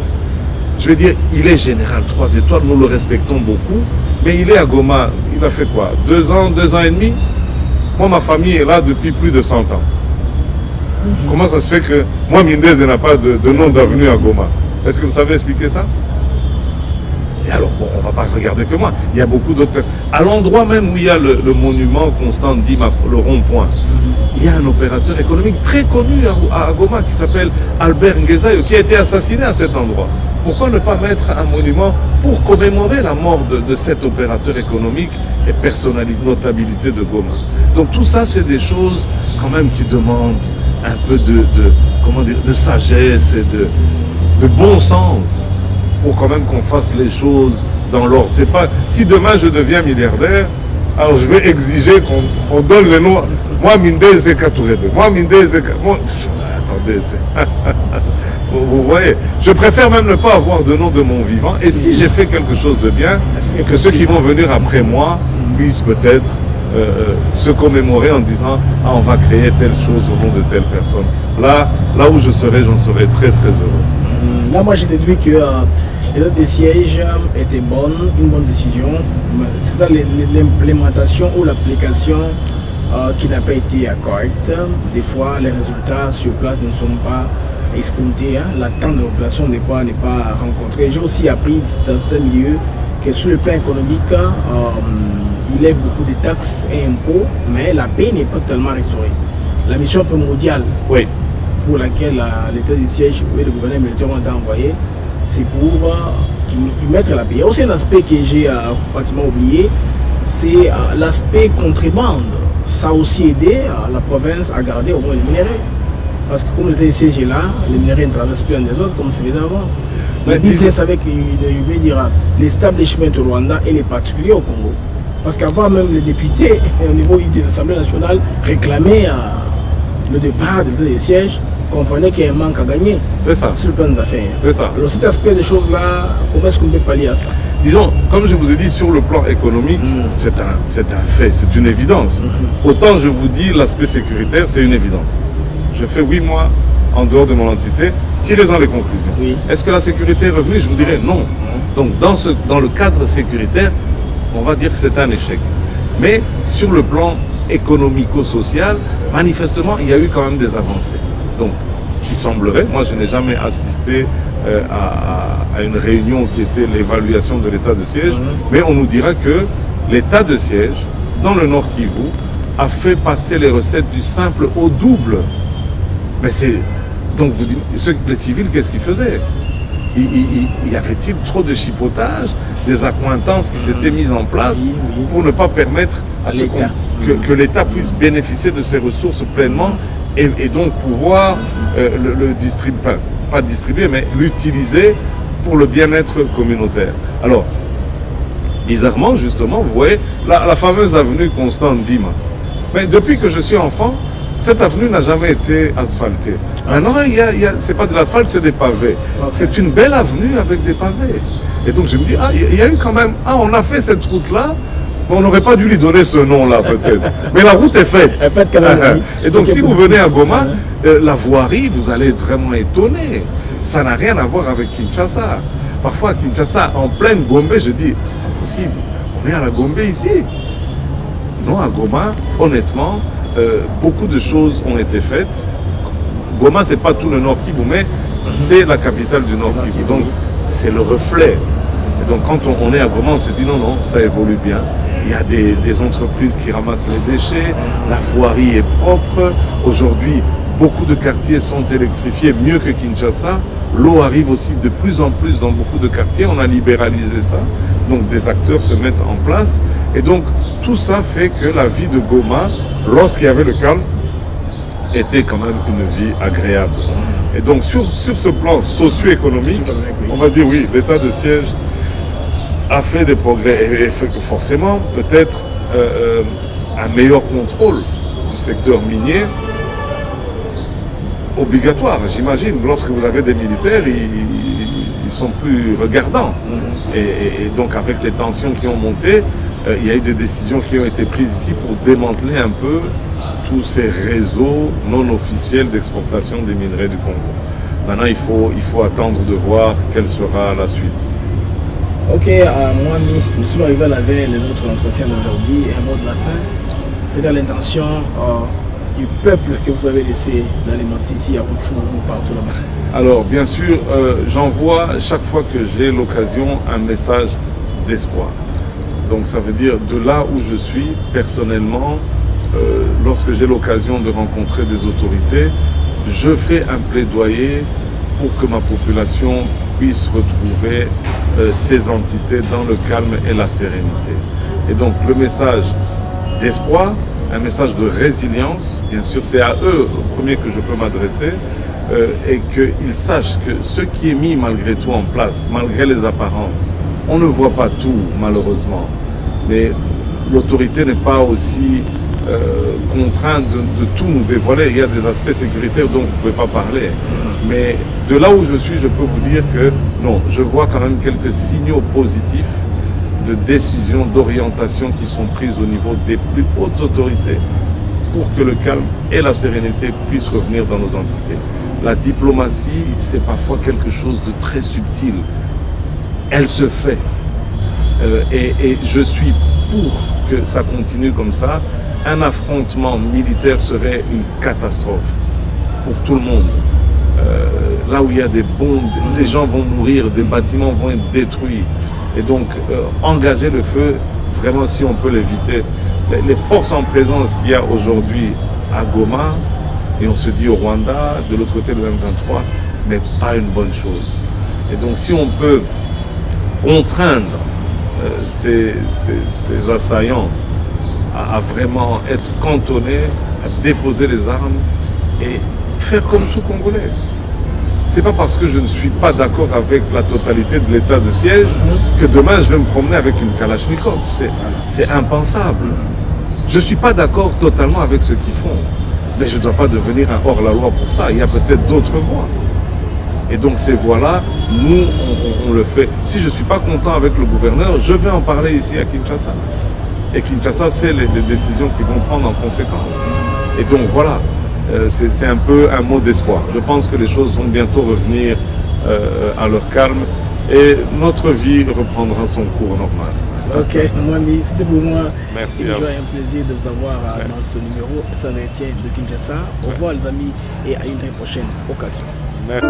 Je veux dire, il est général 3 étoiles, nous le respectons beaucoup, mais il est à Goma, il a fait quoi? 2 ans, 2 ans et demi? Moi, ma famille est là depuis plus de 100 ans. Comment ça se fait que moi, Mindez n'a pas de nom d'avenue à Goma? Est-ce que vous savez expliquer ça? Et alors, bon, on ne va pas regarder que moi. Il y a beaucoup d'autres personnes. À l'endroit même où il y a le monument Constant Dima, le rond-point, il y a un opérateur économique très connu à Goma qui s'appelle Albert Ngezayo, qui a été assassiné à cet endroit. Pourquoi ne pas mettre un monument pour commémorer la mort de cet opérateur économique et personnalité, notabilité de Goma? Donc tout ça, c'est des choses quand même qui demandent un peu de sagesse et de bon sens pour quand même qu'on fasse les choses dans l'ordre. C'est pas, si demain je deviens milliardaire, alors je vais exiger qu'on donne le nom. Moi, Mindez Zeka Tourebe. Moi, Mindez Zeka... Attendez, Vous voyez, je préfère même ne pas avoir de nom de mon vivant. Et si j'ai fait quelque chose de bien, que ceux qui vont venir après moi puissent peut-être se commémorer en disant « Ah, on va créer telle chose au nom de telle personne ». Là où je serai, j'en serai très très heureux. Là, moi, j'ai déduit que les dates des sièges étaient bonnes, une bonne décision. C'est ça, l'implémentation ou l'application qui n'a pas été correcte. Des fois, les résultats sur place ne sont pas escomptés. L'attente de la population n'est pas rencontrée. J'ai aussi appris dans certains milieux que sur le plan économique, il lève beaucoup de taxes et impôts, mais la paix n'est pas totalement restaurée. La mission primordiale pour laquelle l'état du siège et le gouvernement militaire ont été envoyés, c'est pour y mettre la paix. Il y a aussi un aspect que j'ai pratiquement oublié, c'est l'aspect contrebande. Ça a aussi aidé la province à garder au moins les minéraux. Parce que comme l'état du siège est là, les minéraux ne traversent plus un des autres comme c'était avant. Le business avec l'establishment au Rwanda et les particuliers au Congo. Parce qu'avant même les députés au niveau de l'Assemblée nationale réclamaient le départ des sièges, comprenaient qu'il y a un manque à gagner sur le plan des affaires. C'est ça. Alors cet aspect des choses-là, comment est-ce qu'on peut pallier à ça? Disons, comme je vous ai dit, sur le plan économique, c'est un fait, c'est une évidence. Autant je vous dis, l'aspect sécuritaire, c'est une évidence. Je fais 8 mois en dehors de mon entité, tirez-en les conclusions. Oui. Est-ce que la sécurité est revenue? Je vous dirais non. Donc dans le cadre sécuritaire, on va dire que c'est un échec. Mais sur le plan économico-social, manifestement, il y a eu quand même des avancées. Donc, il semblerait, moi je n'ai jamais assisté à une réunion qui était l'évaluation de l'état de siège, mais on nous dira que l'état de siège, dans le Nord Kivu, a fait passer les recettes du simple au double. Mais c'est... Donc vous dites, les civils, qu'est-ce qu'ils faisaient? Y avait-il trop de chipotage, des accointances qui s'étaient mises en place pour ne pas permettre à que l'État puisse bénéficier de ses ressources pleinement et donc pouvoir le distribuer, enfin pas distribuer, mais l'utiliser pour le bien-être communautaire. Alors, bizarrement, justement, vous voyez, la fameuse avenue Constant Ndima. Mais depuis que je suis enfant, cette avenue n'a jamais été asphaltée. Maintenant, c'est pas de l'asphalte, c'est des pavés. C'est une belle avenue avec des pavés. Et donc je me dis, il y a eu quand même, on a fait cette route-là, on n'aurait pas dû lui donner ce nom-là peut-être. Mais la route est faite. Elle est faite quand même. Et donc si vous venez à Goma, la voirie, vous allez être vraiment étonné. Ça n'a rien à voir avec Kinshasa. Parfois à Kinshasa, en pleine Gombe, je dis, c'est pas possible. On est à la Gombe ici. Non, à Goma, honnêtement, beaucoup de choses ont été faites. Goma, c'est pas tout le Nord Kivu, mais c'est la capitale du Nord Kivu. Donc, c'est le reflet. Et donc, quand on est à Goma, on se dit non, ça évolue bien. Il y a des entreprises qui ramassent les déchets, la voirie est propre. Aujourd'hui, beaucoup de quartiers sont électrifiés, mieux que Kinshasa. L'eau arrive aussi de plus en plus dans beaucoup de quartiers. On a libéralisé ça. Donc, des acteurs se mettent en place. Et donc, tout ça fait que la vie de Goma, lorsqu'il y avait le calme, était quand même une vie agréable. Et donc, sur ce plan socio-économique, on va dire oui, l'état de siège a fait des progrès. Et forcément, peut-être un meilleur contrôle du secteur minier obligatoire, j'imagine. Lorsque vous avez des militaires, ils sont plus regardants. Et donc, avec les tensions qui ont monté, il y a eu des décisions qui ont été prises ici pour démanteler un peu tous ces réseaux non officiels d'exportation des minerais du Congo. Maintenant, il faut attendre de voir quelle sera la suite. Ok, moi, nous sommes arrivés à la veille de notre entretien d'aujourd'hui. Un mot de la fin. Peut-être l'intention du peuple que vous avez laissé dans les Massissi, à Rutshuru ou partout là-bas. Alors, bien sûr, j'envoie chaque fois que j'ai l'occasion un message d'espoir. Donc ça veut dire de là où je suis personnellement, lorsque j'ai l'occasion de rencontrer des autorités, je fais un plaidoyer pour que ma population puisse retrouver ces entités dans le calme et la sérénité. Et donc le message d'espoir, un message de résilience, bien sûr c'est à eux au premier que je peux m'adresser, et qu'ils sachent que ce qui est mis malgré tout en place, malgré les apparences, on ne voit pas tout malheureusement, mais l'autorité n'est pas aussi contraint de tout nous dévoiler. Il y a des aspects sécuritaires dont vous ne pouvez pas parler. Mais de là où je suis, je peux vous dire que non, je vois quand même quelques signaux positifs de décisions, d'orientation qui sont prises au niveau des plus hautes autorités pour que le calme et la sérénité puissent revenir dans nos entités. La diplomatie, c'est parfois quelque chose de très subtil. Elle se fait. Et je suis pour que ça continue comme ça. Un affrontement militaire serait une catastrophe pour tout le monde. Là où il y a des bombes, les gens vont mourir, des bâtiments vont être détruits. Et donc, engager le feu, vraiment, si on peut l'éviter. Les forces en présence qu'il y a aujourd'hui à Goma, et on se dit au Rwanda, de l'autre côté le M23, n'est pas une bonne chose. Et donc, si on peut contraindre ces assaillants à vraiment être cantonnés, à déposer les armes et faire comme tout Congolais. C'est pas parce que je ne suis pas d'accord avec la totalité de l'état de siège que demain je vais me promener avec une Kalachnikov. C'est impensable. Je ne suis pas d'accord totalement avec ce qu'ils font, mais je ne dois pas devenir un hors-la-loi pour ça. Il y a peut-être d'autres voies. Et donc ces voies-là, nous, on le fait. Si je ne suis pas content avec le gouverneur, je vais en parler ici à Kinshasa. Et Kinshasa, c'est les décisions qu'ils vont prendre en conséquence. Et donc voilà, c'est un peu un mot d'espoir. Je pense que les choses vont bientôt revenir à leur calme et notre vie reprendra son cours normal. Ok, Mwami, c'était pour moi. Merci. C'est un plaisir de vous avoir dans ce numéro de Kinshasa. Au revoir les amis et à une très prochaine occasion. Merci.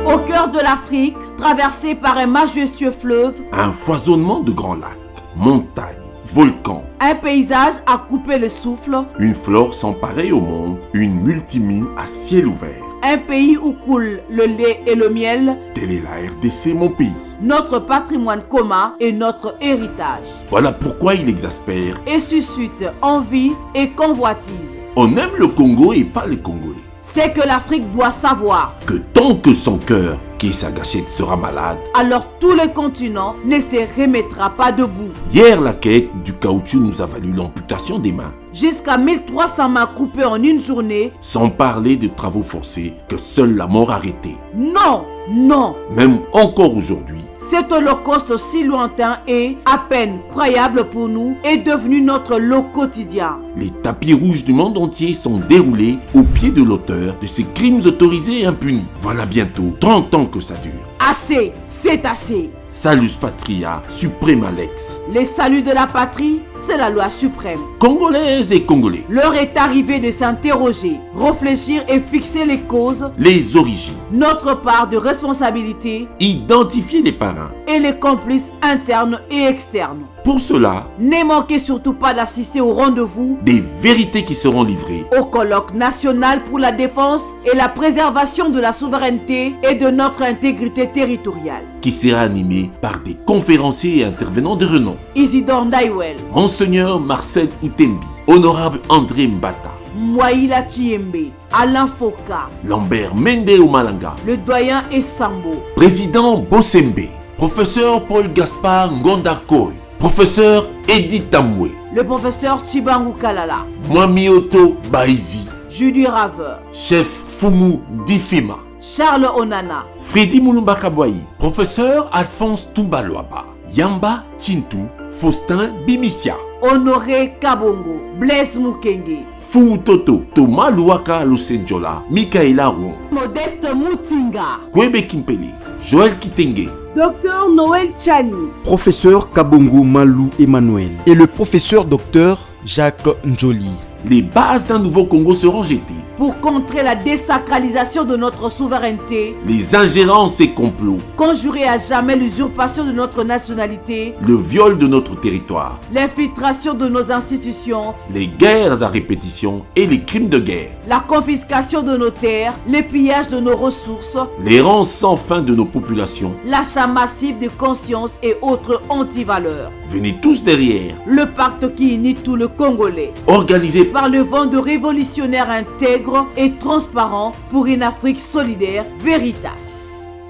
Au cœur de l'Afrique, traversé par un majestueux fleuve, un foisonnement de grands lacs, montagnes, volcans, un paysage à couper le souffle, une flore sans pareil au monde, une multimine à ciel ouvert. Un pays où coule le lait et le miel. Telle est la RDC, mon pays. Notre patrimoine commun et notre héritage. Voilà pourquoi il exaspère et suscite envie et convoitise. On aime le Congo et pas les Congolais. C'est que l'Afrique doit savoir que tant que son cœur, qui est sa gâchette, sera malade, alors tout le continent ne se remettra pas debout. Hier, la quête du caoutchouc nous a valu l'amputation des mains. Jusqu'à 1300 mains coupées en une journée. Sans parler de travaux forcés que seule la mort arrêtait. Non, non. Même encore aujourd'hui, cet holocauste si lointain et à peine croyable pour nous est devenu notre lot quotidien. Les tapis rouges du monde entier sont déroulés au pied de l'auteur de ces crimes autorisés et impunis. Voilà bientôt 30 ans que ça dure. Assez, c'est assez. Salus Patria, Suprême Alex. Les saluts de la patrie, c'est la loi suprême. Congolaises et Congolais, l'heure est arrivée de s'interroger, réfléchir et fixer les causes, les origines, notre part de responsabilité, identifier les parrains et les complices internes et externes. Pour cela, ne manquez surtout pas d'assister au rendez-vous des vérités qui seront livrées au colloque national pour la défense et la préservation de la souveraineté et de notre intégrité territoriale, qui sera animé par des conférenciers et intervenants de renom. Isidore Ndaiwel, Monseigneur Marcel Outembi, Honorable André Mbata, Mwaïla Chiembe, Alain Foka, Lambert Mende Omalanga, le doyen Essambo, Président Bossembe, Professeur Paul Gaspard Ngondakoy, Professeur Edith Tamwe, le professeur Chibangu Kalala, Mwamioto Baizi, Judy Raveur, Chef Fumu Difima, Charles Onana, Freddy Mulumba Kabwayi, Professeur Alphonse Toumbalouaba, Yamba Chintu, Faustin Bimisia, Honoré Kabongo, Blaise Mukenge, Fumu Toto, Thomas Luaka Lusenjola, Mikaela Rouen, Modeste Mutinga, Kwebe Kimpeli, Joël Kitenge, Docteur Noël Chani, Professeur Kabongo Malou Emmanuel et le professeur Docteur Jacques Njoli. Les bases d'un nouveau Congo seront jetées pour contrer la désacralisation de notre souveraineté, les ingérences et complots, conjurer à jamais l'usurpation de notre nationalité, le viol de notre territoire, l'infiltration de nos institutions, les guerres à répétition et les crimes de guerre, la confiscation de nos terres, le pillage de nos ressources, l'errance sans fin de nos populations, l'achat massif de conscience et autres antivaleurs. Venez tous derrière le pacte qui unit tout le Congolais, organisé par le vent de révolutionnaires intègres et transparents pour une Afrique solidaire, Veritas.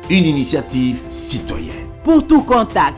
Une initiative citoyenne. Pour tout contact.